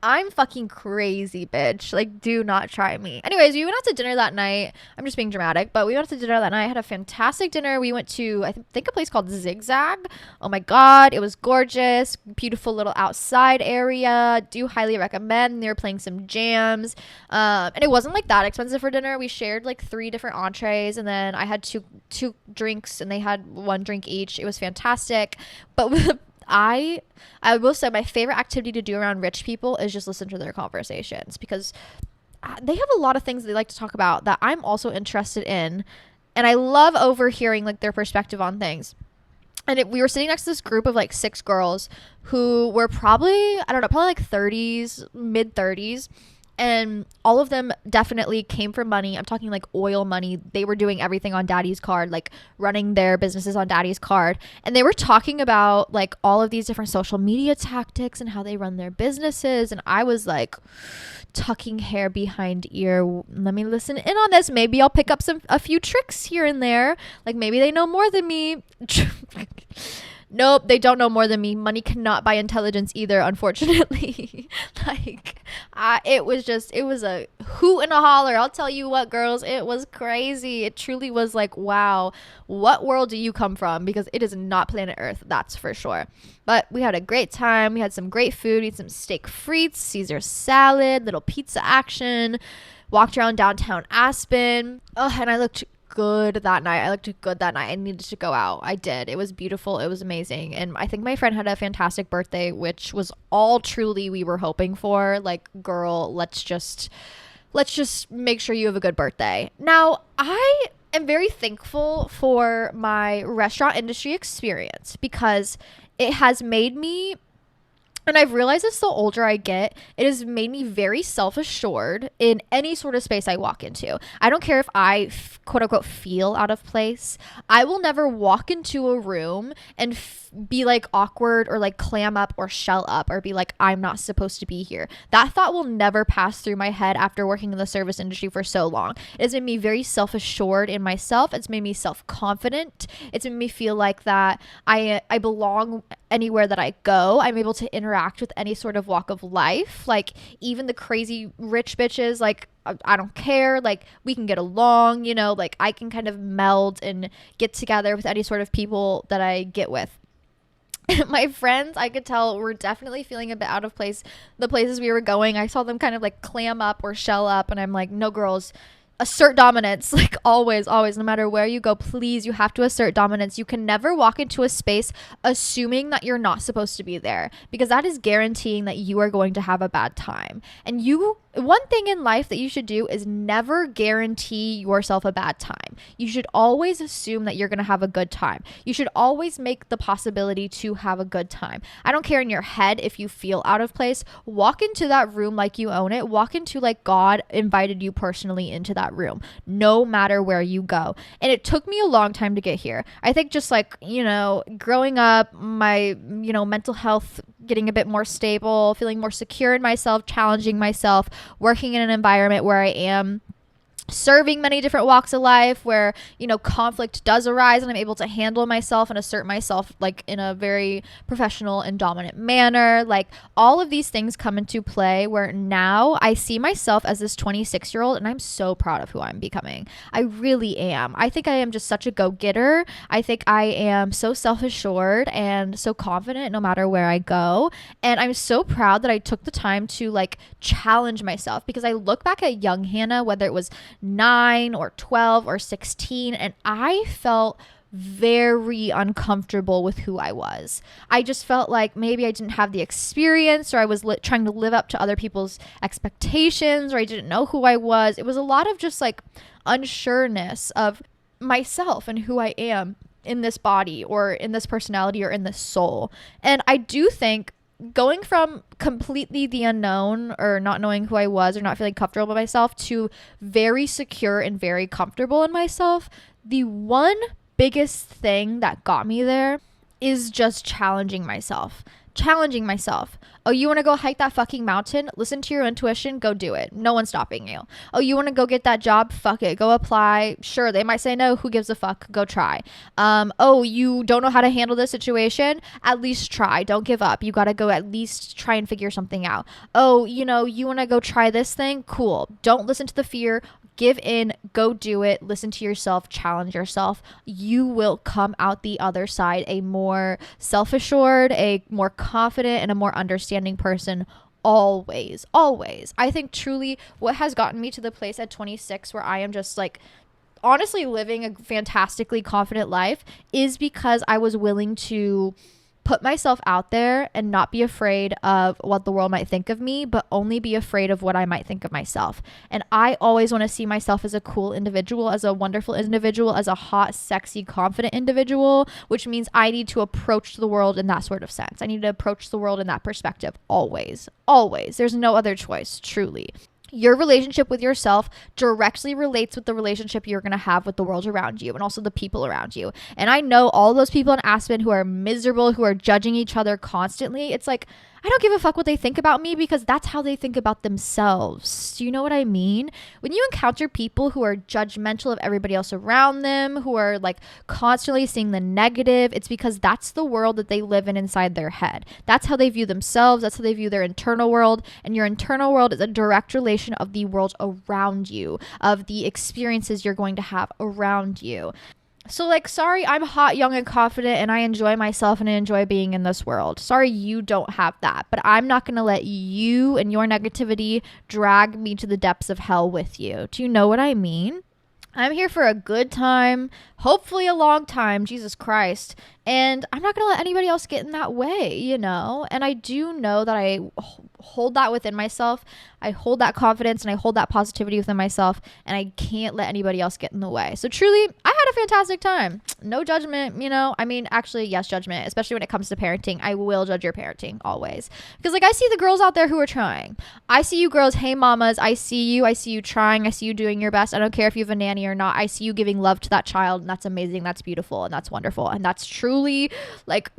I'm fucking crazy, bitch. Like, do not try me. Anyways, we went out to dinner that night. I'm just being dramatic, but we went out to dinner that night. I had a fantastic dinner. We went to, I think, a place called Zigzag. Oh my God, it was gorgeous. Beautiful little outside area. Do highly recommend. They were playing some jams. And it wasn't like that expensive for dinner. We shared like 3 different entrees, and then I had two drinks, and they had 1 drink each. It was fantastic. But I will say my favorite activity to do around rich people is just listen to their conversations, because they have a lot of things they like to talk about that I'm also interested in, and I love overhearing like their perspective on things. And we were sitting next to this group of like 6 girls who were probably like 30s, mid 30s. And all of them definitely came from money. I'm talking like oil money. They were doing everything on daddy's card, like running their businesses on daddy's card. And they were talking about like all of these different social media tactics and how they run their businesses. And I was like tucking hair behind ear. Let me listen in on this. Maybe I'll pick up a few tricks here and there. Like maybe they know more than me. Nope, they don't know more than me. Money cannot buy intelligence either, unfortunately. It was a hoot and a holler. I'll tell you what, girls, it was crazy. It truly was like, wow, what world do you come from? Because it is not planet Earth, that's for sure. But we had a great time. We had some great food. We had some steak frites, Caesar salad, little pizza action. Walked around downtown Aspen. Oh, and I looked good that night. I needed to go out. I did. It was beautiful. It was amazing. And I think my friend had a fantastic birthday, which was all truly we were hoping for. Like, girl, let's just make sure you have a good birthday. Now, I am very thankful for my restaurant industry experience, because it has made me, and I've realized this the older I get, it has made me very self-assured in any sort of space I walk into. I don't care if I quote unquote feel out of place. I will never walk into a room and be like awkward or like clam up or shell up or be like, I'm not supposed to be here. That thought will never pass through my head after working in the service industry for so long. It has made me very self-assured in myself. It's made me self-confident. It's made me feel like that I belong anywhere that I go. I'm able to interact with any sort of walk of life. Like even the crazy rich bitches, like I don't care. Like we can get along, you know, like I can kind of meld and get together with any sort of people that I get with. My friends, I could tell, were definitely feeling a bit out of place. The places we were going, I saw them kind of like clam up or shell up, and I'm like, no, girls, assert dominance. Like always, no matter where you go, please, you have to assert dominance. You can never walk into a space assuming that you're not supposed to be there, because that is guaranteeing that you are going to have a bad time. And one thing in life that you should do is never guarantee yourself a bad time. You should always assume that you're going to have a good time. You should always make the possibility to have a good time. I don't care in your head if you feel out of place. Walk into that room like you own it. Walk into like God invited you personally into that room, no matter where you go. And it took me a long time to get here. I think just like, you know, growing up, my, you know, mental health getting a bit more stable, feeling more secure in myself, challenging myself, working in an environment where I am serving many different walks of life, where, you know, conflict does arise and I'm able to handle myself and assert myself like in a very professional and dominant manner. Like all of these things come into play where now I see myself as this 26-year-old, and I'm so proud of who I'm becoming. I really am. I think I am just such a go-getter. I think I am so self-assured and so confident no matter where I go. And I'm so proud that I took the time to like challenge myself, because I look back at young Hannah, whether it was 9 or 12 or 16, and I felt very uncomfortable with who I was. I just felt like maybe I didn't have the experience, or I was trying to live up to other people's expectations, or I didn't know who I was. It was a lot of just like unsureness of myself and who I am in this body or in this personality or in this soul. And I do think going from completely the unknown or not knowing who I was or not feeling comfortable with myself to very secure and very comfortable in myself, the one biggest thing that got me there is just challenging myself. Oh, you want to go hike that fucking mountain? Listen to your intuition. Go do it. No one's stopping you. Oh, you want to go get that job? Fuck it. Go apply. Sure, they might say no. Who gives a fuck? Go try. Oh, you don't know how to handle this situation? At least try. Don't give up. You got to go at least try and figure something out. Oh, you want to go try this thing? Cool. Don't listen to the fear. Give in, go do it, listen to yourself, challenge yourself. You will come out the other side a more self-assured, a more confident, and a more understanding person. Always. I think truly what has gotten me to the place at 26 where I am just like honestly living a fantastically confident life is because I was willing to put myself out there and not be afraid of what the world might think of me, but only be afraid of what I might think of myself. And I always want to see myself as a cool individual, as a wonderful individual, as a hot, sexy, confident individual, which means I need to approach the world in that sort of sense. I need to approach the world in that perspective. Always. There's no other choice, truly. Your relationship with yourself directly relates with the relationship you're going to have with the world around you and also the people around you. And I know all those people in Aspen who are miserable, who are judging each other constantly. It's like, I don't give a fuck what they think about me because that's how they think about themselves. Do you know what I mean? When you encounter people who are judgmental of everybody else around them, who are like constantly seeing the negative, it's because that's the world that they live in inside their head. That's how they view themselves. That's how they view their internal world. And your internal world is a direct relation of the world around you, of the experiences you're going to have around you. So like, sorry, I'm hot, young, and confident, and I enjoy myself and I enjoy being in this world. Sorry, you don't have that, but I'm not going to let you and your negativity drag me to the depths of hell with you. Do you know what I mean? I'm here for a good time, hopefully a long time, Jesus Christ. And I'm not going to let anybody else get in that way, And I do know that I hold that within myself. I hold that confidence and I hold that positivity within myself. And I can't let anybody else get in the way. So truly, I had a fantastic time. No judgment, I mean, actually, yes, judgment, especially when it comes to parenting. I will judge your parenting always. Because like I see the girls out there who are trying. I see you girls, hey mamas, I see you trying. I see you doing your best. I don't care if you have a nanny or not. I see you giving love to that child. And that's amazing. That's beautiful. And that's wonderful. And that's truly like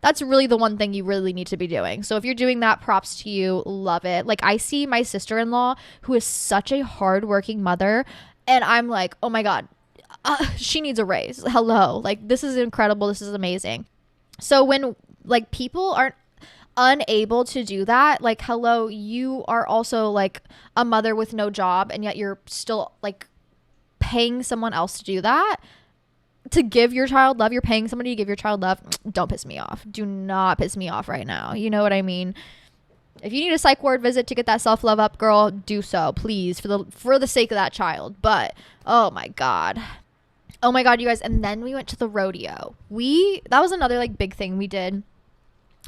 that's really the one thing you really need to be doing. So if you're doing that, props to you. Love it. Like I see my sister-in-law who is such a hardworking mother and I'm like, oh my God, she needs a raise. Hello. Like this is incredible. This is amazing. So when like people aren't unable to do that, like hello, you are also like a mother with no job and yet you're still like paying someone else to do that. To give your child love, you're paying somebody to give your child love. Don't piss me off. Do not piss me off right now. You know what I mean? If you need a psych ward visit to get that self-love up, girl, do so, please, for the sake of that child. But oh my God, you guys. And then we went to the rodeo. That was another like big thing we did.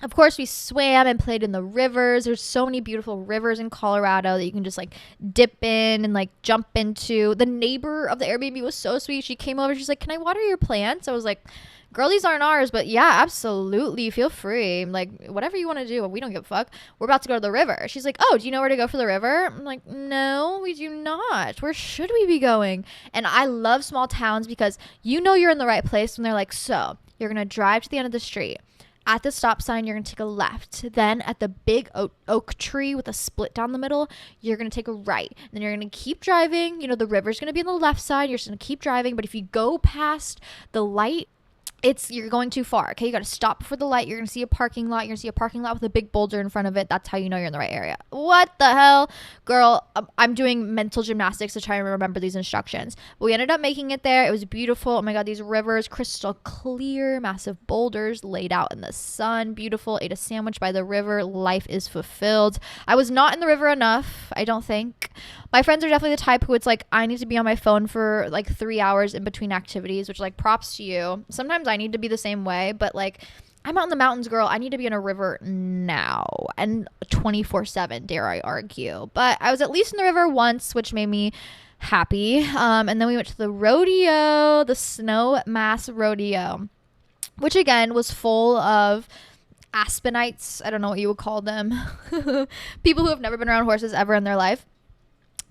Of course, we swam and played in the rivers. There's so many beautiful rivers in Colorado that you can just like dip in and like jump into. The neighbor of the Airbnb was so sweet. She came over. She's like, can I water your plants? I was like, girl, these aren't ours, but yeah, absolutely. Feel free. Like, whatever you want to do. We don't give a fuck. We're about to go to the river. She's like, oh, do you know where to go for the river? I'm like, no, we do not. Where should we be going? And I love small towns because you're in the right place when they're like, so you're going to drive to the end of the street. At the stop sign, you're going to take a left. Then at the big oak tree with a split down the middle, you're going to take a right. And then you're going to keep driving. The river's going to be on the left side. You're just going to keep driving. But if you go past the light you're going too far. Okay, you got to stop before the light. You're gonna see a parking lot. You're gonna see a parking lot with a big boulder in front of it. That's how you know you're in the right area. What the hell, girl? I'm doing mental gymnastics to try and remember these instructions. But we ended up making it there. It was beautiful. Oh my god, these rivers, crystal clear, massive boulders laid out in the sun, beautiful. Ate a sandwich by the river. Life is fulfilled. I was not in the river enough, I don't think. My friends are definitely the type who it's like, I need to be on my phone for like 3 hours in between activities, which like props to you. Sometimes I need to be the same way, but like I'm out in the mountains, girl. I need to be in a river now and 24/7, dare I argue. But I was at least in the river once, which made me happy. And then we went to the rodeo, the snow mass rodeo, which again was full of Aspenites. I don't know what you would call them. People who have never been around horses ever in their life.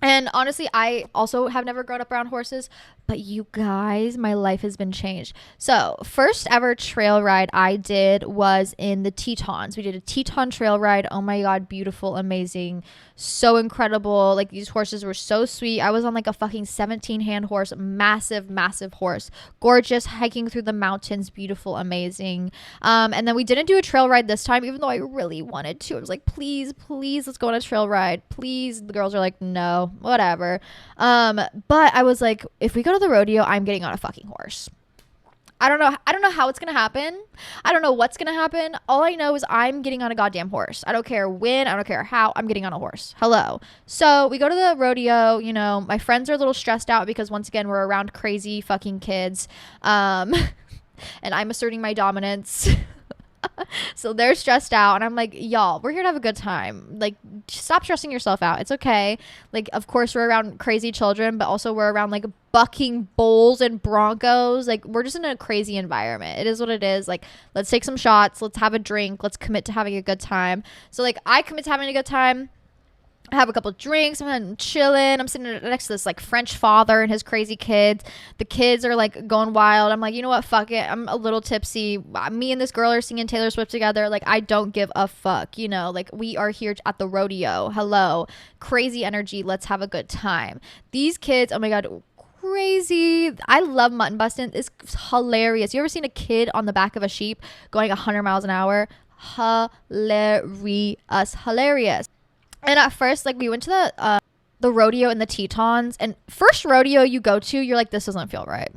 And honestly, I also have never grown up around horses, but you guys, my life has been changed. So first ever trail ride I did was in the Tetons. We did a Teton trail ride. Oh my God, beautiful, amazing, so incredible. Like these horses were so sweet. I was on like a fucking 17-hand horse, massive, massive horse, gorgeous, hiking through the mountains, beautiful, amazing. And then we didn't do a trail ride this time, even though I really wanted to. I was like, please, please, let's go on a trail ride, please. The girls are like, no, whatever. But I was like, if we go to the rodeo, I'm getting on a fucking horse. I don't know how it's gonna happen. I don't know what's gonna happen. All I know is I'm getting on a goddamn horse. I don't care when, I don't care how, I'm getting on a horse. Hello. So we go to the rodeo. You know, my friends are a little stressed out because once again we're around crazy fucking kids, and I'm asserting my dominance. So they're stressed out and I'm like, y'all, we're here to have a good time. Like, stop stressing yourself out. It's okay. Like, of course we're around crazy children, but also we're around like bucking bulls and broncos. Like, we're just in a crazy environment. It is what it is. Like, let's take some shots, let's have a drink, let's commit to having a good time. So like, I commit to having a good time. I have a couple of drinks, I'm chilling, I'm sitting next to this like French father and his crazy kids. The kids are like going wild. I'm like, you know what, fuck it, I'm a little tipsy. Me and this girl are singing Taylor Swift together. Like, I don't give a fuck, you know, like we are here at the rodeo. Hello, crazy energy, let's have a good time. These kids, oh my God, crazy. I love mutton busting. It's hilarious. You ever seen a kid on the back of a sheep going 100 miles an hour? Hilarious. And at first, like, we went to the rodeo in the Tetons, and first rodeo you go to, you're like, this doesn't feel right.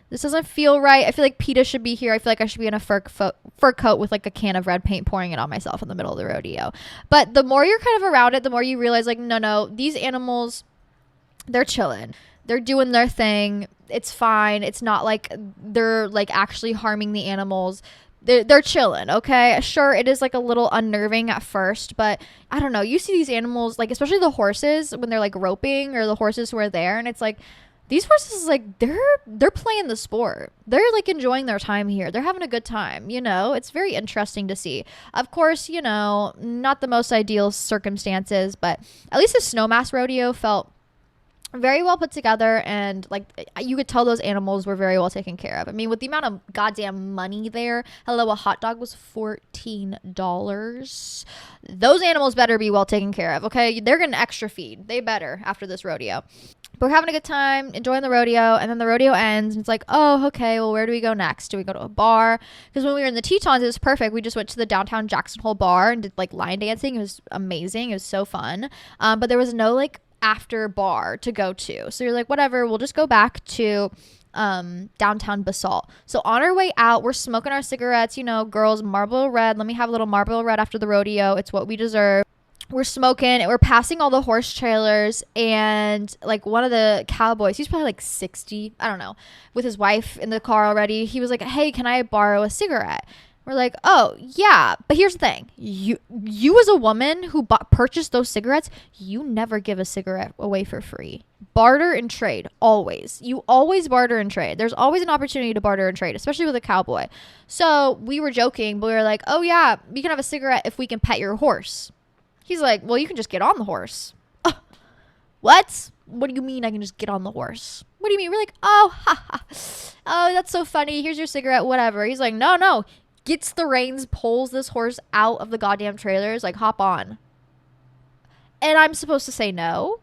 This doesn't feel right. I feel like PETA should be here. I feel like I should be in a fur coat with like a can of red paint, pouring it on myself in the middle of the rodeo. But the more you're kind of around it, the more you realize, like, no, these animals, they're chilling. They're doing their thing. It's fine. It's not like they're like actually harming the animals. They're chilling, okay? Sure, it is like a little unnerving at first, but I don't know. You see these animals, like especially the horses when they're like roping, or the horses who are there, and it's like these horses, like they're playing the sport. They're like enjoying their time here. They're having a good time, you know? It's very interesting to see. Of course, you know, not the most ideal circumstances, but at least the Snowmass Rodeo felt very well put together, and like you could tell those animals were very well taken care of. I mean, with the amount of goddamn money there, hello, a hot dog was $14. Those animals better be well taken care of, okay? They're getting extra feed. They better after this rodeo. But we're having a good time, enjoying the rodeo, and then the rodeo ends, and it's like, oh, okay, well, where do we go next? Do we go to a bar? Because when we were in the Tetons, it was perfect. We just went to the downtown Jackson Hole bar and did like line dancing. It was amazing. It was so fun. But there was no like after bar to go to, so you're like, whatever, we'll just go back to downtown Basalt. So on our way out, we're smoking our cigarettes, you know, girls, Marlboro Red. Let me have a little Marlboro Red after the rodeo. It's what we deserve. We're smoking and we're passing all the horse trailers, and like one of the cowboys, he's probably like 60, I don't know, with his wife in the car already, he was like, hey, can I borrow a cigarette? We're like, oh, yeah. But here's the thing. You as a woman who purchased those cigarettes, you never give a cigarette away for free. Barter and trade, always. You always barter and trade. There's always an opportunity to barter and trade, especially with a cowboy. So we were joking, but we were like, oh, yeah, we can have a cigarette if we can pet your horse. He's like, well, you can just get on the horse. What? What do you mean I can just get on the horse? What do you mean? We're like, oh, oh, that's so funny. Here's your cigarette, whatever. He's like, no. Gets the reins, pulls this horse out of the goddamn trailers, like, hop on. And I'm supposed to say no?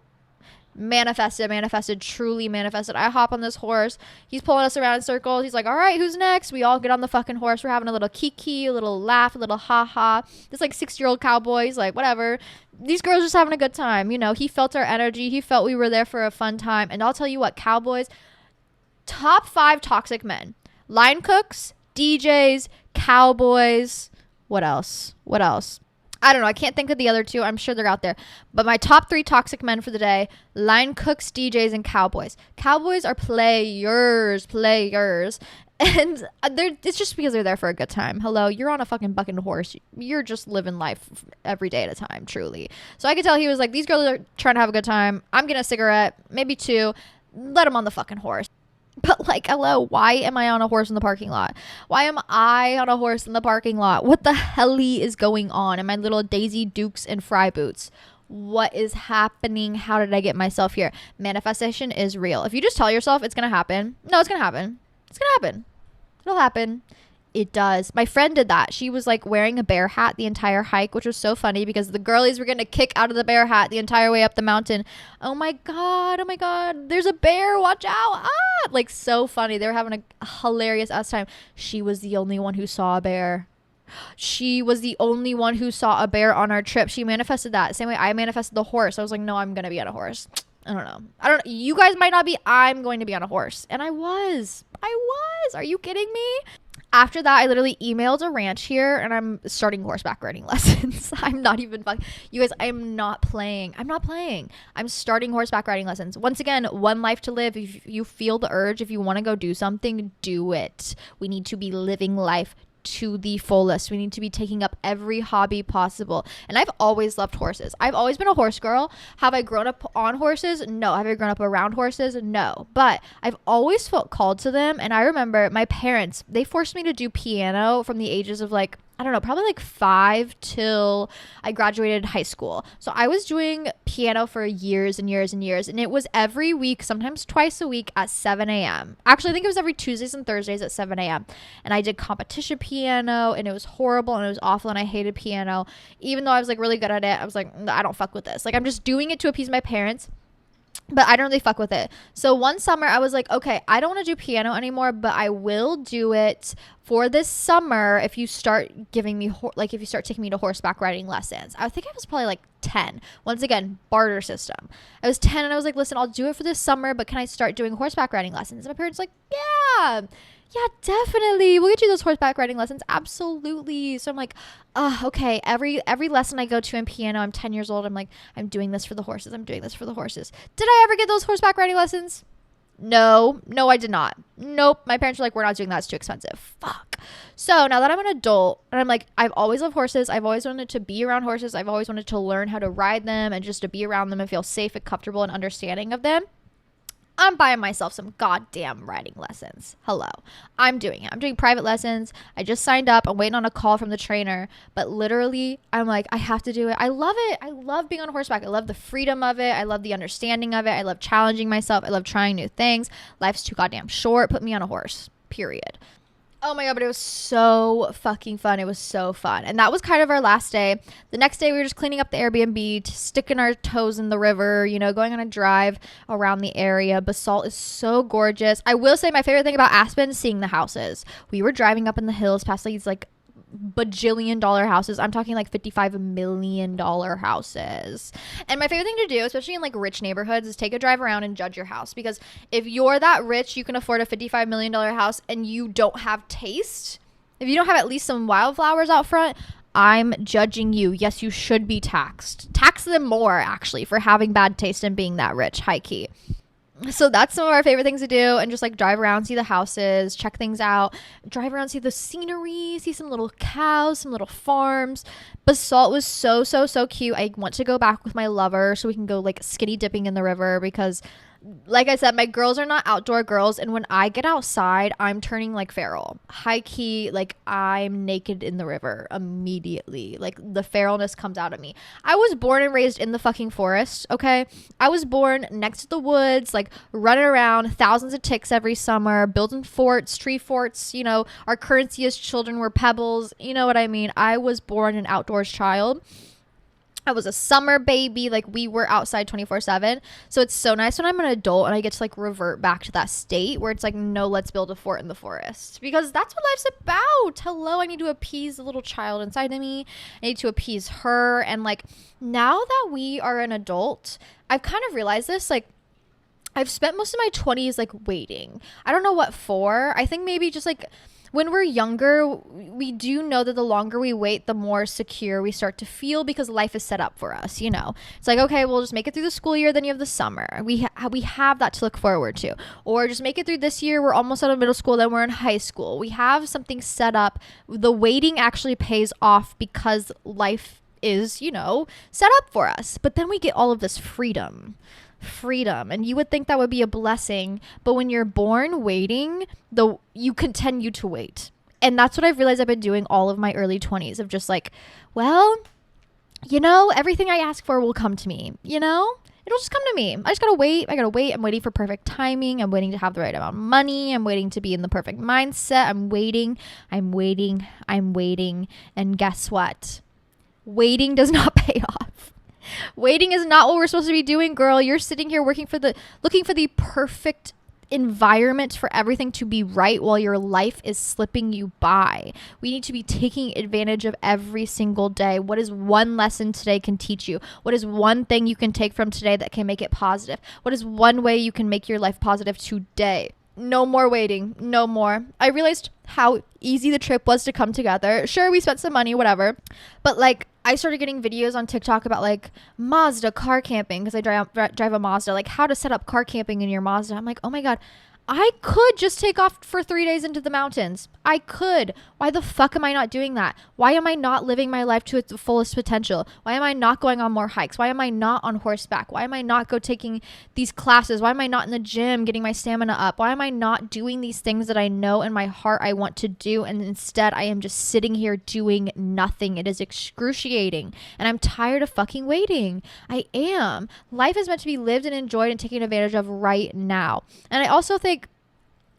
Manifested, truly manifested. I hop on this horse. He's pulling us around in circles. He's like, all right, who's next? We all get on the fucking horse. We're having a little kiki, a little laugh, a little ha-ha. This like 6-year-old cowboy, he's like, whatever. These girls just having a good time. You know, he felt our energy. He felt we were there for a fun time. And I'll tell you what, cowboys, top 5 toxic men. Line cooks, DJs, cowboys. What else? I don't know. I can't think of the other 2. I'm sure they're out there. But my top 3 toxic men for the day, line cooks, DJs, and cowboys. Cowboys are players. And it's just because they're there for a good time. Hello, you're on a fucking bucking horse. You're just living life every day at a time, truly. So I could tell he was like, these girls are trying to have a good time. I'm getting a cigarette, maybe 2. Let them on the fucking horse. But like, hello, why am I on a horse in the parking lot? Why am I on a horse in the parking lot? What the hell is going on in my little Daisy Dukes and Fry boots? What is happening? How did I get myself here? Manifestation is real. If you just tell yourself it's going to happen, no, it's going to happen. It's going to happen. It'll happen. It does. My friend did that. She was like wearing a bear hat the entire hike, which was so funny because the girlies were going to kick out of the bear hat the entire way up the mountain. Oh my God. There's a bear. Watch out. Ah, like so funny. They were having a hilarious ass time. She was the only one who saw a bear. She was the only one who saw a bear on our trip. She manifested that. Same way I manifested the horse. I was like, no, I'm going to be on a horse. I don't know. You guys might not be. I'm going to be on a horse. And I was. Are you kidding me? After that, I literally emailed a ranch here and I'm starting horseback riding lessons. I'm not even fucking. You guys, I'm not playing. I'm starting horseback riding lessons. Once again, one life to live. If you feel the urge, if you want to go do something, do it. We need to be living life to the fullest. We need to be taking up every hobby possible. And I've always loved horses. I've always been a horse girl. Have I grown up on horses? No. Have I grown up around horses? No. But I've always felt called to them. And I remember my parents, they forced me to do piano from the ages of like, I don't know, probably like 5 till I graduated high school. So I was doing piano for years and years and years. And it was every week, sometimes twice a week at 7 a.m. Actually, I think it was every Tuesdays and Thursdays at 7 a.m. And I did competition piano and it was horrible and it was awful and I hated piano. Even though I was like really good at it, I was like, I don't fuck with this. Like I'm just doing it to appease my parents. But I don't really fuck with it. So one summer I was like, okay, I don't want to do piano anymore, but I will do it for this summer if you start giving me, if you start taking me to horseback riding lessons. I think I was probably like 10. Once again, barter system. I was 10 and I was like, listen, I'll do it for this summer, but can I start doing horseback riding lessons? And my parents were like, yeah, definitely. We'll get you those horseback riding lessons. Absolutely. So I'm like, okay. Every lesson I go to in piano, I'm 10 years old. I'm like, I'm doing this for the horses. Did I ever get those horseback riding lessons? No, I did not. Nope. My parents were like, we're not doing that. It's too expensive. Fuck. So now that I'm an adult and I'm like, I've always loved horses. I've always wanted to be around horses. I've always wanted to learn how to ride them and just to be around them and feel safe and comfortable and understanding of them. I'm buying myself some goddamn riding lessons. Hello. I'm doing it. I'm doing private lessons. I just signed up. I'm waiting on a call from the trainer. But literally, I'm like, I have to do it. I love it. I love being on horseback. I love the freedom of it. I love the understanding of it. I love challenging myself. I love trying new things. Life's too goddamn short. Put me on a horse. Period. Oh my God, but it was so fucking fun. It was so fun. And that was kind of our last day. The next day, we were just cleaning up the Airbnb, sticking our toes in the river, going on a drive around the area. Basalt is so gorgeous. I will say my favorite thing about Aspen is seeing the houses. We were driving up in the hills past these bajillion-dollar houses. I'm talking like $55 million houses. And my favorite thing to do, especially in rich neighborhoods, is take a drive around and judge your house. Because if you're that rich, you can afford a $55 million house and you don't have taste, if you don't have at least some wildflowers out front, I'm judging you. Yes, you should be taxed. Tax them more, actually, for having bad taste and being that rich, high key. So that's some of our favorite things to do, and just drive around, see the houses, check things out, drive around, see the scenery, see some little cows, some little farms. Basalt was so cute. I want to go back with my lover so we can go skinny dipping in the river because, like I said, my girls are not outdoor girls, and when I get outside, I'm turning feral. High key, I'm naked in the river immediately. The feralness comes out of me. I was born and raised in the fucking forest, okay? I was born next to the woods, running around, thousands of ticks every summer, building forts, tree forts, our currency as children were pebbles, you know what I mean? I was born an outdoors child. I was a summer baby. Like, we were outside 24/7. So it's so nice when I'm an adult and I get to like revert back to that state where it's like, no, let's build a fort in the forest, because that's what life's about. Hello, I need to appease the little child inside of me. I need to appease her. And like, now that we are an adult, I've kind of realized this. Like, I've spent most of my 20s like waiting. I don't know what for. I think maybe just like, when we're younger, we do know that the longer we wait, the more secure we start to feel, because life is set up for us, you know. It's like, okay, we'll just make it through the school year, then you have the summer. We have that to look forward to. Or just make it through this year, we're almost out of middle school, then we're in high school. We have something set up. The waiting actually pays off because life is, you know, set up for us. But then we get all of this freedom, and you would think that would be a blessing, but when you're born waiting, you continue to wait. And that's what I've realized I've been doing all of my early 20s, of just like, well, you know, everything I ask for will come to me, you know, it'll just come to me. I just gotta wait. I'm waiting for perfect timing. I'm waiting to have the right amount of money. I'm waiting to be in the perfect mindset. I'm waiting. And guess what? Waiting does not pay off. Waiting is not what we're supposed to be doing, girl. You're sitting here looking for the perfect environment for everything to be right while your life is slipping you by. We need to be taking advantage of every single day. What is one lesson today can teach you? What is one thing you can take from today that can make it positive? What is one way you can make your life positive today? No more waiting. No more. I realized how easy the trip was to come together. Sure, we spent some money, whatever. But like, I started getting videos on TikTok about like Mazda car camping, because I drive a Mazda, like how to set up car camping in your Mazda. I'm like, oh my God, I could just take off for 3 days into the mountains. I could. Why the fuck am I not doing that? Why am I not living my life to its fullest potential? Why am I not going on more hikes? Why am I not on horseback? Why am I not taking these classes? Why am I not in the gym getting my stamina up? Why am I not doing these things that I know in my heart I want to do? And instead I am just sitting here doing nothing. It is excruciating. And I'm tired of fucking waiting. I am. Life is meant to be lived and enjoyed and taken advantage of right now. And I also think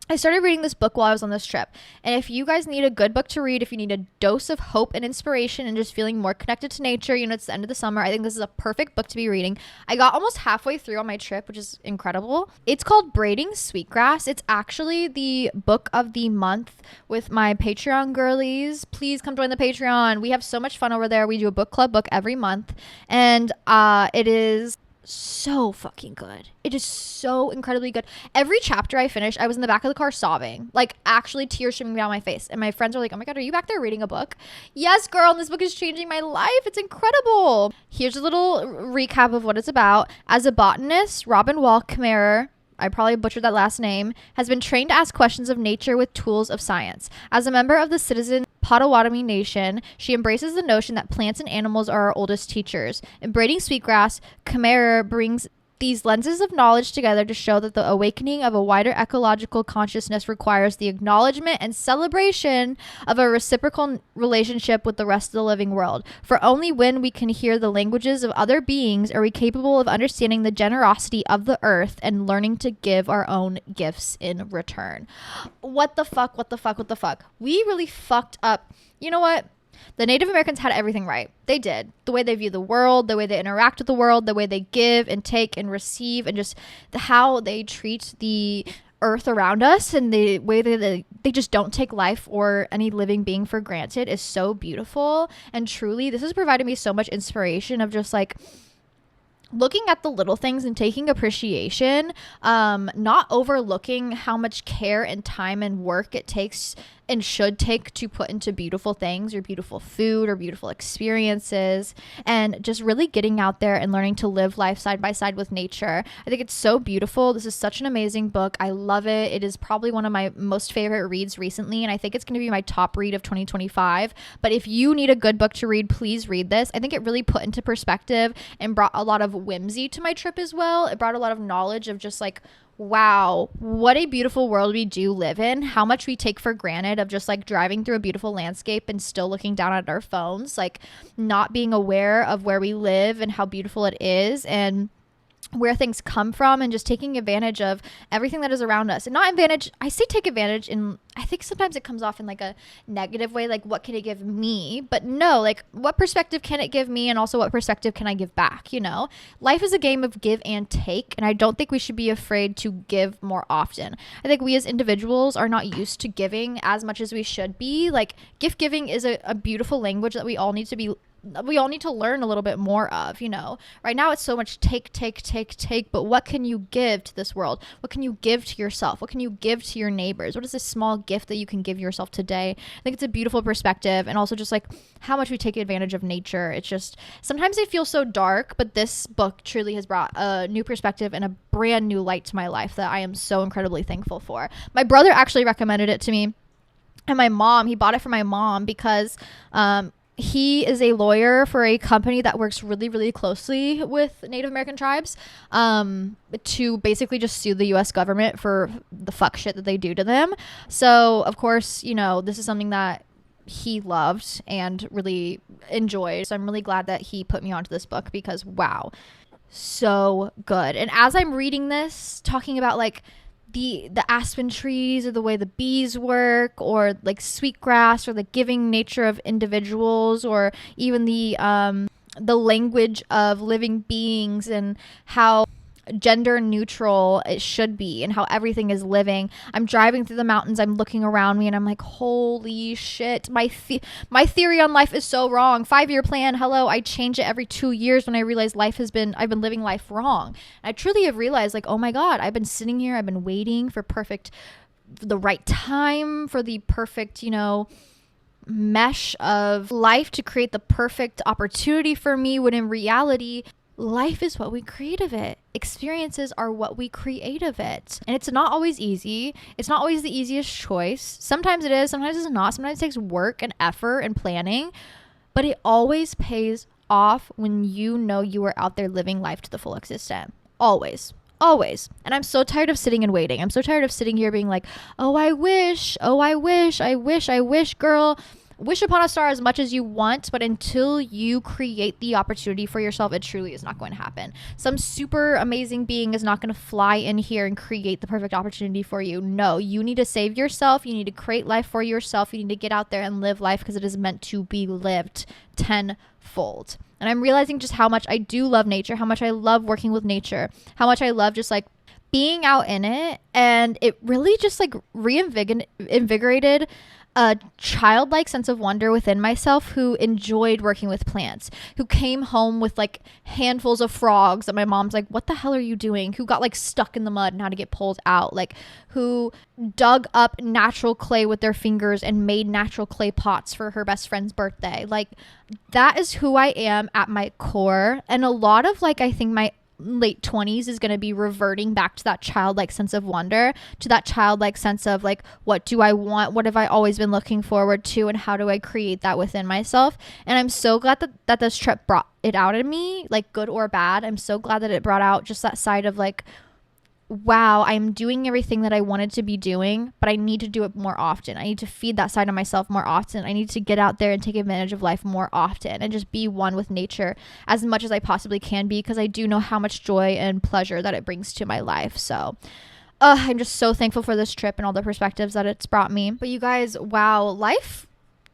I started reading this book while I was on this trip. And if you guys need a good book to read, if you need a dose of hope and inspiration and just feeling more connected to nature, you know, it's the end of the summer, I think this is a perfect book to be reading. I got almost halfway through on my trip, which is incredible. It's called Braiding Sweetgrass. It's actually the book of the month with my Patreon girlies. Please come join the Patreon. We have so much fun over there. We do a book club book every month. And it is so fucking good. It is so incredibly good. Every chapter I finished, I was in the back of the car sobbing, like actually tears streaming down my face. And my friends are like, oh my God, are you back there reading a book? Yes, girl. And this book is changing my life. It's incredible. Here's a little recap of what it's about. As a botanist, Robin Wall Kammerer, I probably butchered that last name, has been trained to ask questions of nature with tools of science. As a member of the citizen Potawatomi Nation, she embraces the notion that plants and animals are our oldest teachers. In Braiding Sweetgrass, Kammerer brings these lenses of knowledge together to show that the awakening of a wider ecological consciousness requires the acknowledgement and celebration of a reciprocal relationship with the rest of the living world. For only when we can hear the languages of other beings are we capable of understanding the generosity of the earth and learning to give our own gifts in return. What the fuck? We really fucked up. You know what? The Native Americans had everything right. They did. The way they view the world, the way they interact with the world, the way they give and take and receive, and just how they treat the earth around us, and the way they just don't take life or any living being for granted is so beautiful. And truly, this has provided me so much inspiration of just like looking at the little things and taking appreciation, not overlooking how much care and time and work it takes and should take to put into beautiful things or beautiful food or beautiful experiences, and just really getting out there and learning to live life side by side with nature. I think it's so beautiful. This is such an amazing book. I love it. It is probably one of my most favorite reads recently, and I think it's going to be my top read of 2025. But if you need a good book to read, please read this. I think it really put into perspective and brought a lot of whimsy to my trip as well. It brought a lot of knowledge of just like, wow, what a beautiful world we do live in. How much we take for granted of just like driving through a beautiful landscape and still looking down at our phones, like not being aware of where we live and how beautiful it is. And where things come from and just taking advantage of everything that is around us. And not advantage, I say take advantage in, I think sometimes it comes off in like a negative way, like what can it give me? But no, like what perspective can it give me? And also what perspective can I give back? You know, life is a game of give and take. And I don't think we should be afraid to give more often. I think we as individuals are not used to giving as much as we should be. Like gift giving is a beautiful language that we all need to learn a little bit more of, you know. Right now it's so much take, but what can you give to this world? What can you give to yourself? What can you give to your neighbors? What is this small gift that you can give yourself today? I think it's a beautiful perspective, and also just like how much we take advantage of nature. It's just, sometimes it feels so dark, but this book truly has brought a new perspective and a brand new light to my life that I am so incredibly thankful for. My brother actually recommended it to me, and he bought it for my mom because, he is a lawyer for a company that works really, really closely with Native American tribes, to basically just sue the U.S. government for the fuck shit that they do to them. So, of course, you know, this is something that he loved and really enjoyed. So I'm really glad that he put me onto this book because, wow, so good. And as I'm reading this, talking about like the aspen trees or the way the bees work, or like sweetgrass, or the giving nature of individuals, or even the language of living beings, and how gender neutral it should be, and how everything is living. I'm driving through the mountains, I'm looking around me, and I'm like, holy shit, my theory on life is so wrong. 5-year plan, hello, I change it every 2 years when I realize I've been living life wrong. And I truly have realized, like, oh my god, I've been sitting here, I've been waiting for the right time, for the perfect, you know, mesh of life to create the perfect opportunity for me, when in reality, life is what we create of it. Experiences are what we create of it. And it's not always easy. It's not always the easiest choice. Sometimes it is, sometimes it's not. Sometimes it takes work and effort and planning. But it always pays off when you know you are out there living life to the full extent. Always. Always. And I'm so tired of sitting and waiting. I'm so tired of sitting here being like, oh, I wish, girl. Wish upon a star as much as you want, but until you create the opportunity for yourself, it truly is not going to happen. Some super amazing being is not going to fly in here and create the perfect opportunity for you. No, you need to save yourself. You need to create life for yourself. You need to get out there and live life because it is meant to be lived tenfold. And I'm realizing just how much I do love nature, how much I love working with nature, how much I love just like being out in it. And it really just like reinvigorated a childlike sense of wonder within myself, who enjoyed working with plants, who came home with like handfuls of frogs that my mom's like, what the hell are you doing? Who got like stuck in the mud and had to get pulled out, like who dug up natural clay with their fingers and made natural clay pots for her best friend's birthday. Like that is who I am at my core. And a lot of like, I think my late 20s is going to be reverting back to that childlike sense of wonder, to that childlike sense of like, what do I want? What have I always been looking forward to? And how do I create that within myself? And I'm so glad that this trip brought it out in me, like good or bad. I'm so glad that it brought out just that side of like, wow, I'm doing everything that I wanted to be doing, but I need to do it more often. I need to feed that side of myself more often. I need to get out there and take advantage of life more often and just be one with nature as much as I possibly can be, because I do know how much joy and pleasure that it brings to my life. So I'm just so thankful for this trip and all the perspectives that it's brought me. But you guys, wow, life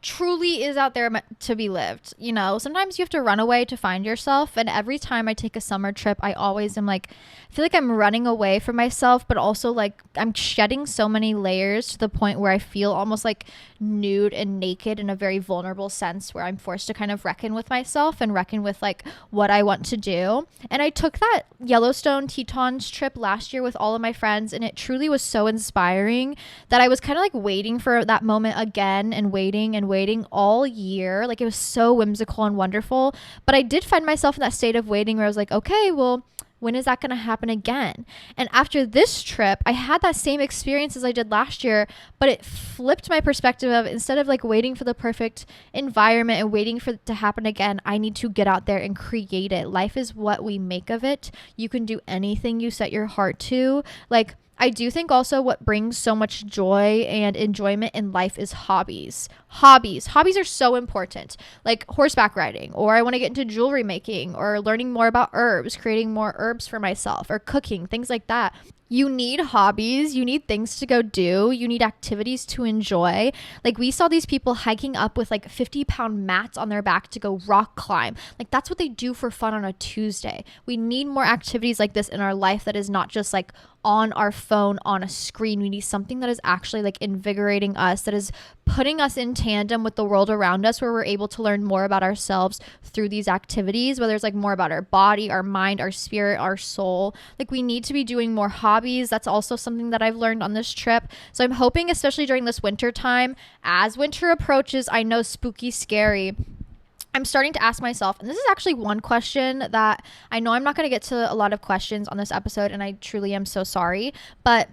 truly is out there to be lived. You know, sometimes you have to run away to find yourself, and every time I take a summer trip, I always am like, I feel like I'm running away from myself, but also like I'm shedding so many layers to the point where I feel almost like nude and naked in a very vulnerable sense, where I'm forced to kind of reckon with myself and reckon with like what I want to do. And I took that Yellowstone Tetons trip last year with all of my friends, and it truly was so inspiring that I was kind of like waiting for that moment again, and waiting all year. Like it was so whimsical and wonderful, but I did find myself in that state of waiting where I was like, okay, well, when is that going to happen again? And after this trip, I had that same experience as I did last year, but it flipped my perspective of, instead of like waiting for the perfect environment and waiting for it to happen again, I need to get out there and create it. Life is what we make of it. You can do anything you set your heart to. Like I do think also what brings so much joy and enjoyment in life is hobbies. Hobbies are so important, like horseback riding, or I want to get into jewelry making, or learning more about herbs, creating more herbs for myself, or cooking, things like that. You need hobbies, you need things to go do, you need activities to enjoy. Like we saw these people hiking up with like 50-pound mats on their back to go rock climb. Like that's what they do for fun on a Tuesday. We need more activities like this in our life that is not just like on our phone on a screen. We need something that is actually like invigorating us, that is putting us in tandem with the world around us, where we're able to learn more about ourselves through these activities, whether it's like more about our body, our mind, our spirit, our soul. Like we need to be doing more hobbies. That's also something that I've learned on this trip. So I'm hoping, especially during this winter time, as winter approaches, I know spooky, scary, I'm starting to ask myself, and this is actually one question that I know I'm not going to get to a lot of questions on this episode, and I truly am so sorry, but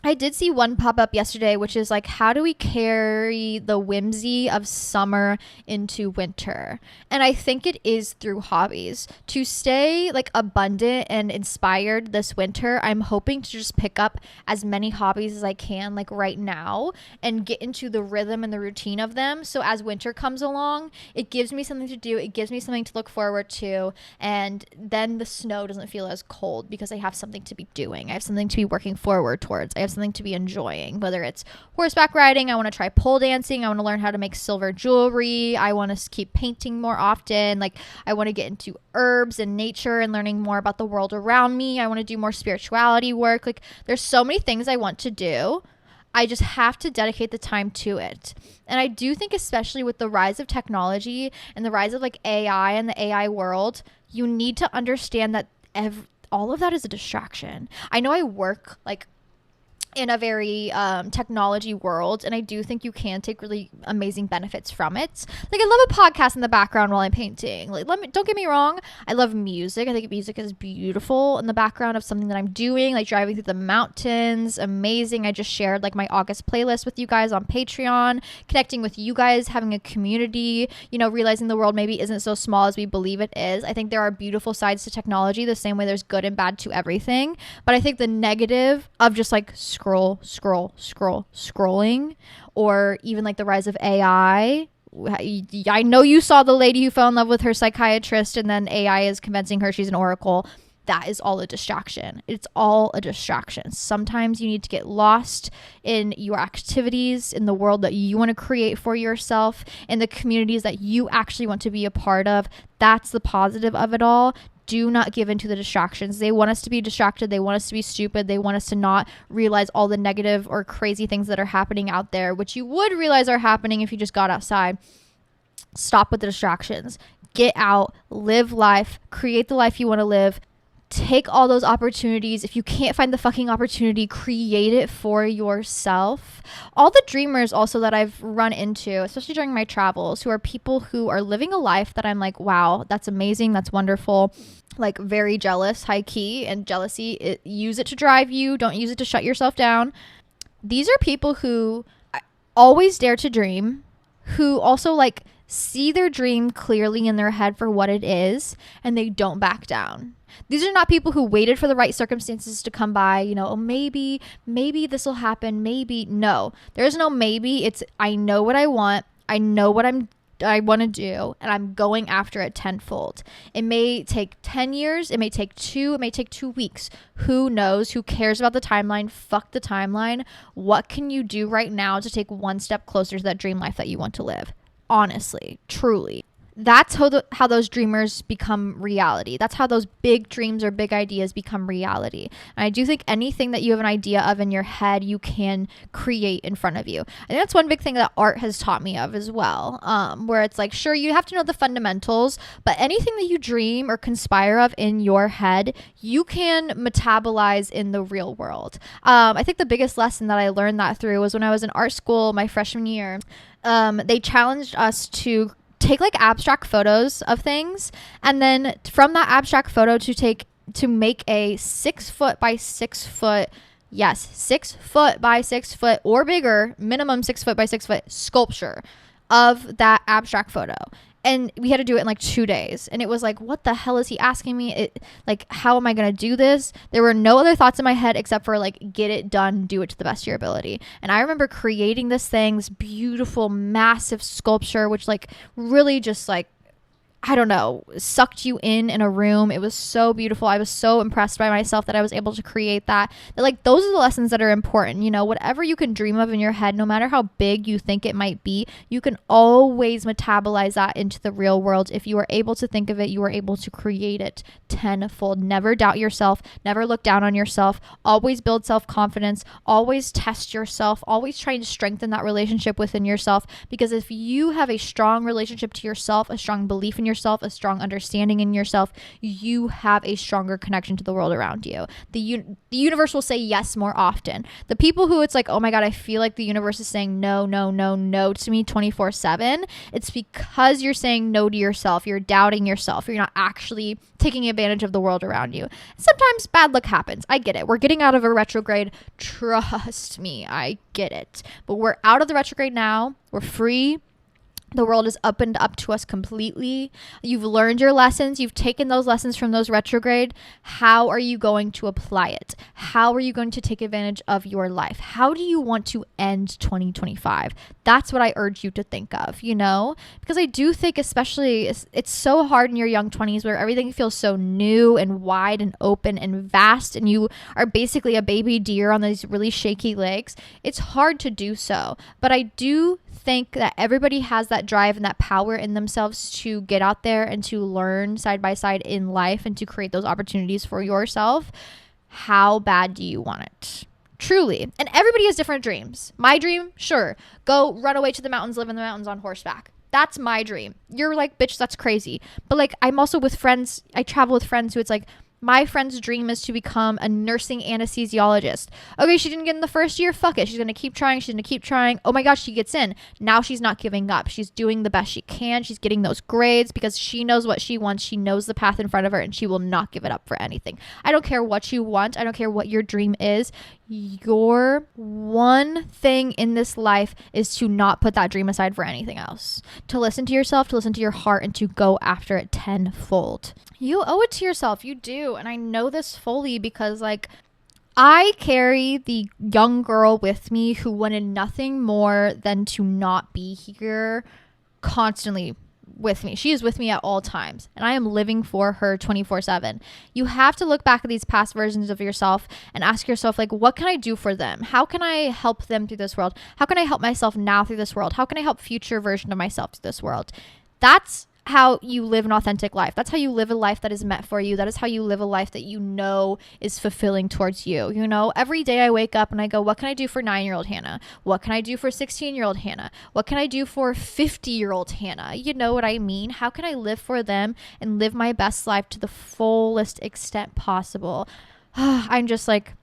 I did see one pop up yesterday, which is like, how do we carry the whimsy of summer into winter? And I think it is through hobbies. To stay like abundant and inspired this winter, I'm hoping to just pick up as many hobbies as I can, like right now, and get into the rhythm and the routine of them. So as winter comes along, it gives me something to do. It gives me something to look forward to. And then the snow doesn't feel as cold because I have something to be doing. I have something to be working forward towards. I have something to be enjoying, whether it's horseback riding, I want to try pole dancing, I want to learn how to make silver jewelry, I want to keep painting more often, like I want to get into herbs and nature and learning more about the world around me, I want to do more spirituality work. Like there's so many things I want to do. I just have to dedicate the time to it. And I do think, especially with the rise of technology and the rise of like AI and the AI world, you need to understand that all of that is a distraction. I know I work like in a very technology world, and I do think you can take really amazing benefits from it. Like I love a podcast in the background while I'm painting. Like don't get me wrong, I love music. I think music is beautiful in the background of something that I'm doing, like driving through the mountains. Amazing. I just shared like my August playlist with you guys on Patreon, connecting with you guys, having a community, you know, realizing the world maybe isn't so small as we believe it is. I think there are beautiful sides to technology the same way there's good and bad to everything, but I think the negative of just like scrolling, or even like the rise of AI. I know you saw the lady who fell in love with her psychiatrist and then AI is convincing her she's an oracle. That is all a distraction. It's all a distraction. Sometimes you need to get lost in your activities, in the world that you want to create for yourself, in the communities that you actually want to be a part of. That's the positive of it all. Do not give in to the distractions. They want us to be distracted. They want us to be stupid. They want us to not realize all the negative or crazy things that are happening out there, which you would realize are happening if you just got outside. Stop with the distractions. Get out, live life, create the life you want to live. Take all those opportunities. If you can't find the fucking opportunity, create it for yourself. All the dreamers also that I've run into, especially during my travels, who are people who are living a life that I'm like, wow, that's amazing. That's wonderful. Like very jealous, high key, and jealousy. Use it to drive you. Don't use it to shut yourself down. These are people who always dare to dream, who also like see their dream clearly in their head for what it is, and they don't back down. These are not people who waited for the right circumstances to come by, you know, oh, maybe this will happen, maybe. No, there's no maybe. It's, I know what I want. I know what I want to do, and I'm going after it tenfold. It may take 10 years. It may take 2. It may take 2 weeks. Who knows? Who cares about the timeline? Fuck the timeline. What can you do right now to take one step closer to that dream life that you want to live? Honestly, truly. That's how those dreamers become reality. That's how those big dreams or big ideas become reality. And I do think anything that you have an idea of in your head, you can create in front of you. I think that's one big thing that art has taught me of as well, where it's like, sure, you have to know the fundamentals, but anything that you dream or conspire of in your head, you can metabolize in the real world. I think the biggest lesson that I learned that through was when I was in art school my freshman year. They challenged us to take like abstract photos of things, and then from that abstract photo to make a 6 foot by 6 foot, yes, 6 foot by 6 foot or bigger, minimum 6 foot by 6 foot sculpture of that abstract photo. And we had to do it in like 2 days. And it was like, what the hell is he asking me? Like, how am I going to do this? There were no other thoughts in my head except for like, get it done, do it to the best of your ability. And I remember creating this thing, this beautiful, massive sculpture, which like really just like, I don't know, sucked you in a room. It was so beautiful. I was so impressed by myself that I was able to create that. That like, those are the lessons that are important. You know, whatever you can dream of in your head, no matter how big you think it might be, you can always metabolize that into the real world. If you are able to think of it, you are able to create it tenfold. Never doubt yourself. Never look down on yourself. Always build self-confidence. Always test yourself. Always trying to strengthen that relationship within yourself. Because if you have a strong relationship to yourself, a strong belief in yourself, a strong understanding in yourself, you have a stronger connection to the world around you. The universe will say yes more often. The people who it's like, oh my God, I feel like the universe is saying no, no, no, no to me 24/7. It's because you're saying no to yourself. You're doubting yourself. You're not actually taking advantage of the world around you. Sometimes bad luck happens. I get it. We're getting out of a retrograde. Trust me, I get it. But we're out of the retrograde now. We're free. The world is opened up to us completely. You've learned your lessons. You've taken those lessons from those retrograde. How are you going to apply it? How are you going to take advantage of your life? How do you want to end 2025? That's what I urge you to think of, you know? Because I do think especially it's so hard in your young 20s where everything feels so new and wide and open and vast, and you are basically a baby deer on these really shaky legs. It's hard to do so. But I do think that everybody has that drive and that power in themselves to get out there and to learn side by side in life and to create those opportunities for yourself. How bad do you want it? Truly. And everybody has different dreams. My dream, sure, go run away to the mountains, live in the mountains on horseback. That's my dream. You're like, bitch, that's crazy. But like, I'm also with friends. I travel with friends who it's like, my friend's dream is to become a nursing anesthesiologist. Okay, she didn't get in the first year. Fuck it. She's going to keep trying. She's going to keep trying. Oh my gosh, she gets in. Now she's not giving up. She's doing the best she can. She's getting those grades because she knows what she wants. She knows the path in front of her and she will not give it up for anything. I don't care what you want. I don't care what your dream is. Your one thing in this life is to not put that dream aside for anything else. To listen to yourself, to listen to your heart, and to go after it tenfold. You owe it to yourself. You do. And I know this fully because like I carry the young girl with me who wanted nothing more than to not be here constantly with me. She is with me at all times and I am living for her 24/7. You have to look back at these past versions of yourself and ask yourself like, what can I do for them? How can I help them through this world? How can I help myself now through this world? How can I help future version of myself through this world? That's how you live an authentic life. That's how you live a life that is meant for you. That is how you live a life that you know is fulfilling towards you. You know, every day I wake up and I go, what can I do for 9-year-old Hannah? What can I do for 16-year-old Hannah? What can I do for 50-year-old Hannah? You know what I mean? How can I live for them and live my best life to the fullest extent possible? I'm just like,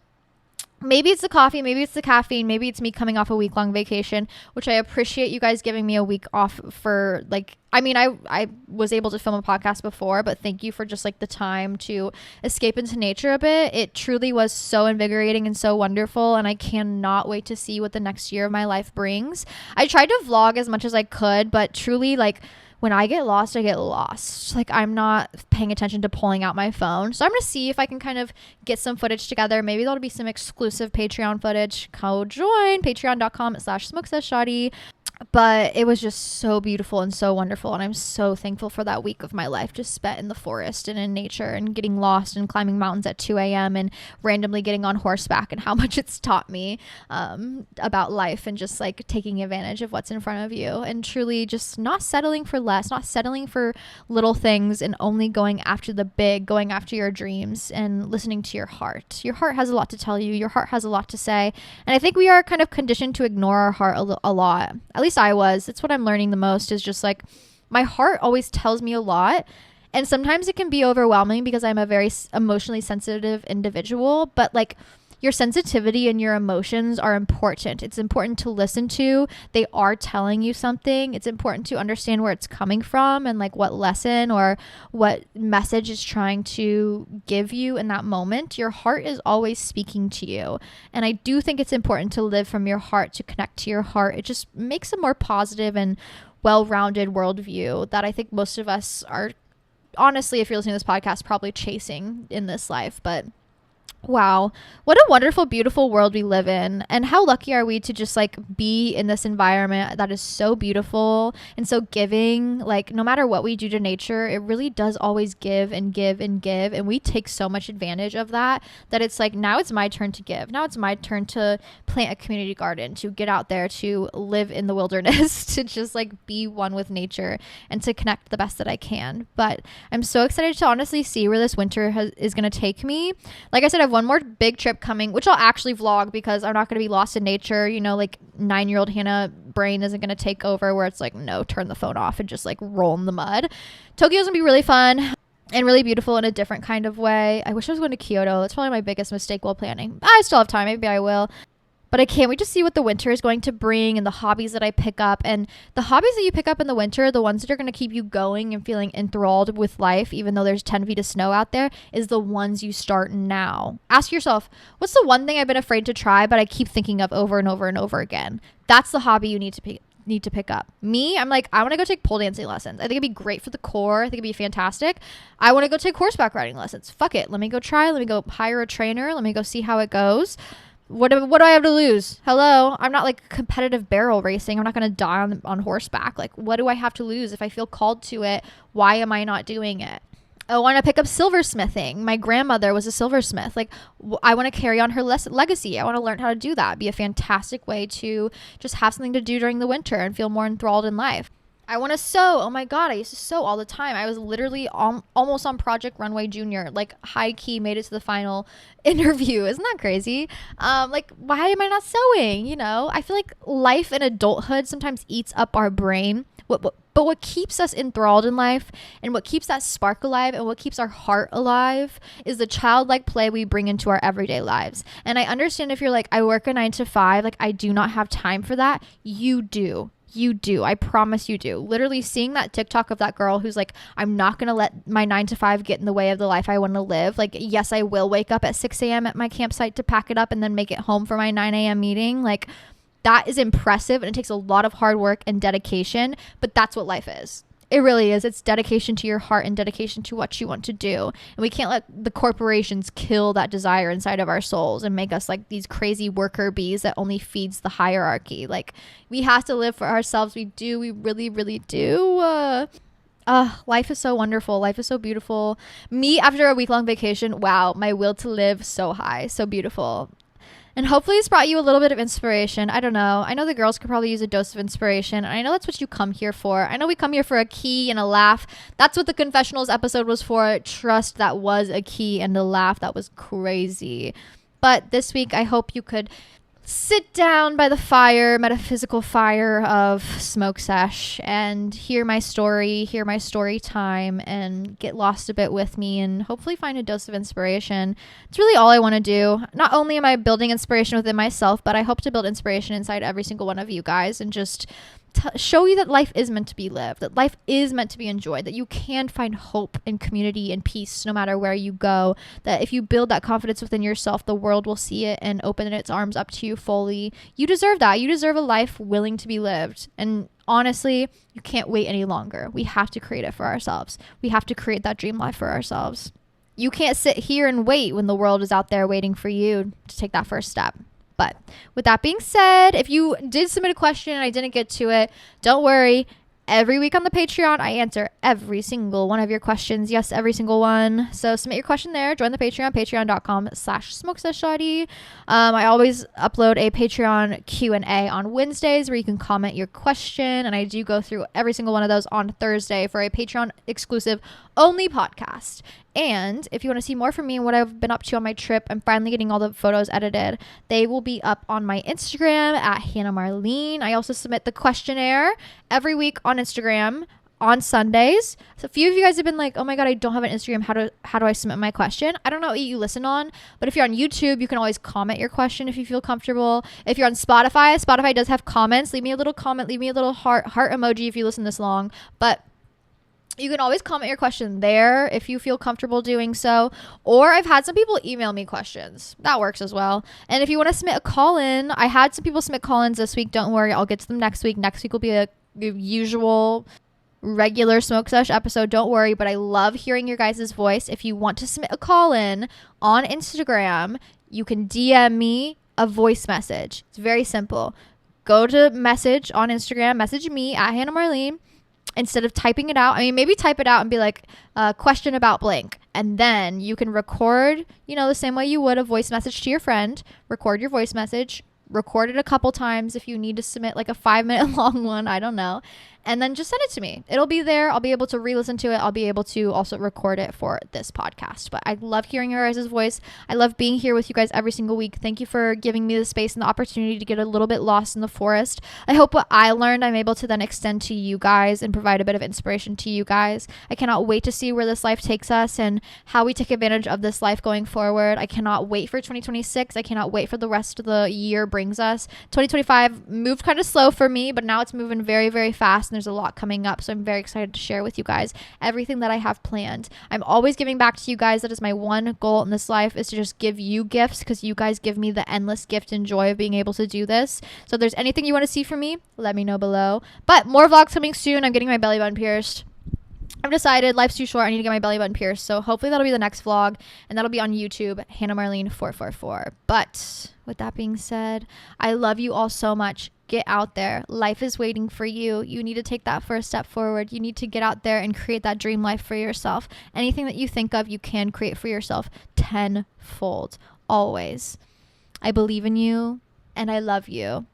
maybe it's the coffee, maybe it's the caffeine, maybe it's me coming off a week-long vacation, which I appreciate you guys giving me a week off for like, I mean, I was able to film a podcast before, but thank you for just like the time to escape into nature a bit. It truly was so invigorating and so wonderful, and I cannot wait to see what the next year of my life brings. I tried to vlog as much as I could, but truly like, when I get lost, I get lost. Like I'm not paying attention to pulling out my phone. So I'm going to see if I can kind of get some footage together. Maybe there'll be some exclusive Patreon footage. Go join patreon.com/smokesashshotty. But it was just so beautiful and so wonderful. And I'm so thankful for that week of my life just spent in the forest and in nature and getting lost and climbing mountains at 2 a.m. and randomly getting on horseback, and how much it's taught me about life and just like taking advantage of what's in front of you and truly just not settling for less, not settling for little things, and only going after the big, going after your dreams and listening to your heart. Your heart has a lot to tell you. Your heart has a lot to say. And I think we are kind of conditioned to ignore our heart a lot. At least I was. It's what I'm learning the most, is just like my heart always tells me a lot, and sometimes it can be overwhelming because I'm a very emotionally sensitive individual, but like your sensitivity and your emotions are important. It's important to listen to. They are telling you something. It's important to understand where it's coming from and like what lesson or what message is trying to give you in that moment. Your heart is always speaking to you. And I do think it's important to live from your heart, to connect to your heart. It just makes a more positive and well-rounded worldview that I think most of us are, honestly, if you're listening to this podcast, probably chasing in this life. But wow, what a wonderful, beautiful world we live in. And how lucky are we to just like be in this environment that is so beautiful and so giving. Like no matter what we do to nature, it really does always give and give and give. And we take so much advantage of that it's like, now it's my turn to give. Now it's my turn to plant a community garden, to get out there, to live in the wilderness, to just like be one with nature and to connect the best that I can. But I'm so excited to honestly see where this winter is going to take me. Like I said, I've one more big trip coming, which I'll actually vlog because I'm not going to be lost in nature. You know, like 9-year-old Hannah brain isn't going to take over where it's like, no, turn the phone off and just like roll in the mud. Tokyo's going to be really fun and really beautiful in a different kind of way. I wish I was going to Kyoto. That's probably my biggest mistake while planning. I still have time. Maybe I will. But I can't wait to see what the winter is going to bring and the hobbies that I pick up. And the hobbies that you pick up in the winter, the ones that are going to keep you going and feeling enthralled with life, even though there's 10 feet of snow out there, is the ones you start now. Ask yourself, what's the one thing I've been afraid to try, but I keep thinking of over and over and over again? That's the hobby you need to pick up. Me, I'm like, I want to go take pole dancing lessons. I think it'd be great for the core. I think it'd be fantastic. I want to go take horseback riding lessons. Fuck it. Let me go try. Let me go hire a trainer. Let me go see how it goes. What do I have to lose? Hello? I'm not like competitive barrel racing. I'm not going to die on horseback. Like, what do I have to lose? If I feel called to it, why am I not doing it? I want to pick up silversmithing. My grandmother was a silversmith. Like, I want to carry on her legacy. I want to learn how to do that. It'd be a fantastic way to just have something to do during the winter and feel more enthralled in life. I want to sew. Oh my God, I used to sew all the time. I was literally almost on Project Runway Junior, like high key made it to the final interview. Isn't that crazy? Like, why am I not sewing? You know, I feel like life in adulthood sometimes eats up our brain. But what keeps us enthralled in life and what keeps that spark alive and what keeps our heart alive is the childlike play we bring into our everyday lives. And I understand if you're like, I work a 9 to 5, like I do not have time for that. You do. You do. I promise you do. Literally seeing that TikTok of that girl who's like, I'm not going to let my 9 to 5 get in the way of the life I want to live. Like, yes, I will wake up at 6 a.m. at my campsite to pack it up and then make it home for my 9 a.m. meeting. Like, that is impressive and it takes a lot of hard work and dedication, but that's what life is. It really is. It's dedication to your heart and dedication to what you want to do. And we can't let the corporations kill that desire inside of our souls and make us like these crazy worker bees that only feeds the hierarchy. Like, we have to live for ourselves. We do. We really, really do. Life is so wonderful. Life is so beautiful. Me, after a week-long vacation, wow, my will to live so high, so beautiful. And hopefully it's brought you a little bit of inspiration. I don't know. I know the girls could probably use a dose of inspiration. And I know that's what you come here for. I know we come here for a key and a laugh. That's what the confessionals episode was for. Trust, that was a key and a laugh. That was crazy. But this week, I hope you could sit down by the fire, metaphysical fire of Smoke Sesh, and hear my story time, and get lost a bit with me, and hopefully find a dose of inspiration. It's really all I want to do. Not only am I building inspiration within myself, but I hope to build inspiration inside every single one of you guys, and just show you that life is meant to be lived, that life is meant to be enjoyed, that you can find hope and community and peace no matter where you go, that if you build that confidence within yourself, the world will see it and open its arms up to you fully. You deserve that. You deserve a life willing to be lived. And honestly, you can't wait any longer. We have to create it for ourselves. We have to create that dream life for ourselves. You can't sit here and wait when the world is out there waiting for you to take that first step. But with that being said, if you did submit a question and I didn't get to it, don't worry. Every week on the Patreon, I answer every single one of your questions. Yes, every single one. So submit your question there. Join the Patreon, patreon.com/smokeseshawty. I always upload a Patreon Q&A on Wednesdays where you can comment your question. And I do go through every single one of those on Thursday for a Patreon exclusive only podcast. And if you want to see more from me and what I've been up to on my trip, I'm finally getting all the photos edited. They will be up on my Instagram at Hannah Marlene. I also submit the questionnaire every week on Instagram on Sundays. So a few of you guys have been like, oh my God, I don't have an Instagram. How do I submit my question? I don't know what you listen on, but if you're on YouTube, you can always comment your question if you feel comfortable. If you're on Spotify does have comments. Leave me a little comment. Leave me a little heart emoji if you listen this long. But you can always comment your question there if you feel comfortable doing so. Or I've had some people email me questions. That works as well. And if you want to submit a call-in, I had some people submit call-ins this week. Don't worry, I'll get to them next week. Next week will be a usual regular Smoke Sesh episode, don't worry, but I love hearing your guys' voice. If you want to submit a call in on Instagram, you can DM me a voice message. It's very simple. Go to message on Instagram, message me at Hannah Marlene. Instead of typing it out, I mean, maybe type it out and be like, question about blank. And then you can record, the same way you would a voice message to your friend. Record your voice message. Record it a couple times if you need to submit like a 5-minute long one. I don't know. And then just send it to me. It'll be there. I'll be able to re-listen to it. I'll be able to also record it for this podcast. But I love hearing your guys' voice. I love being here with you guys every single week. Thank you for giving me the space and the opportunity to get a little bit lost in the forest. I hope what I learned, I'm able to then extend to you guys and provide a bit of inspiration to you guys. I cannot wait to see where this life takes us and how we take advantage of this life going forward. I cannot wait for 2026. I cannot wait for the rest of the year brings us. 2025 moved kind of slow for me, but now it's moving very, very fast. There's a lot coming up, so I'm very excited to share with you guys everything that I have planned. I'm always giving back to you guys. That is my one goal in this life, is to just give you gifts, because you guys give me the endless gift and joy of being able to do this. So if there's anything you want to see from me, let me know below. But more vlogs coming soon. I'm getting my belly button pierced. I've decided life's too short. I need to get my belly button pierced. So hopefully that'll be the next vlog, and that'll be on YouTube, Hannah Marlene 444. But with that being said, I love you all so much. Get out there. Life is waiting for you. You need to take that first step forward. You need to get out there and create that dream life for yourself. Anything that you think of, you can create for yourself tenfold. Always. I believe in you, and I love you.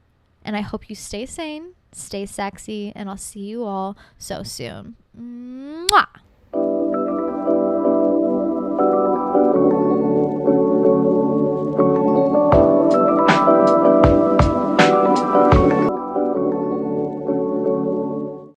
And I hope you stay sane, stay sexy, and I'll see you all so soon. Mwah!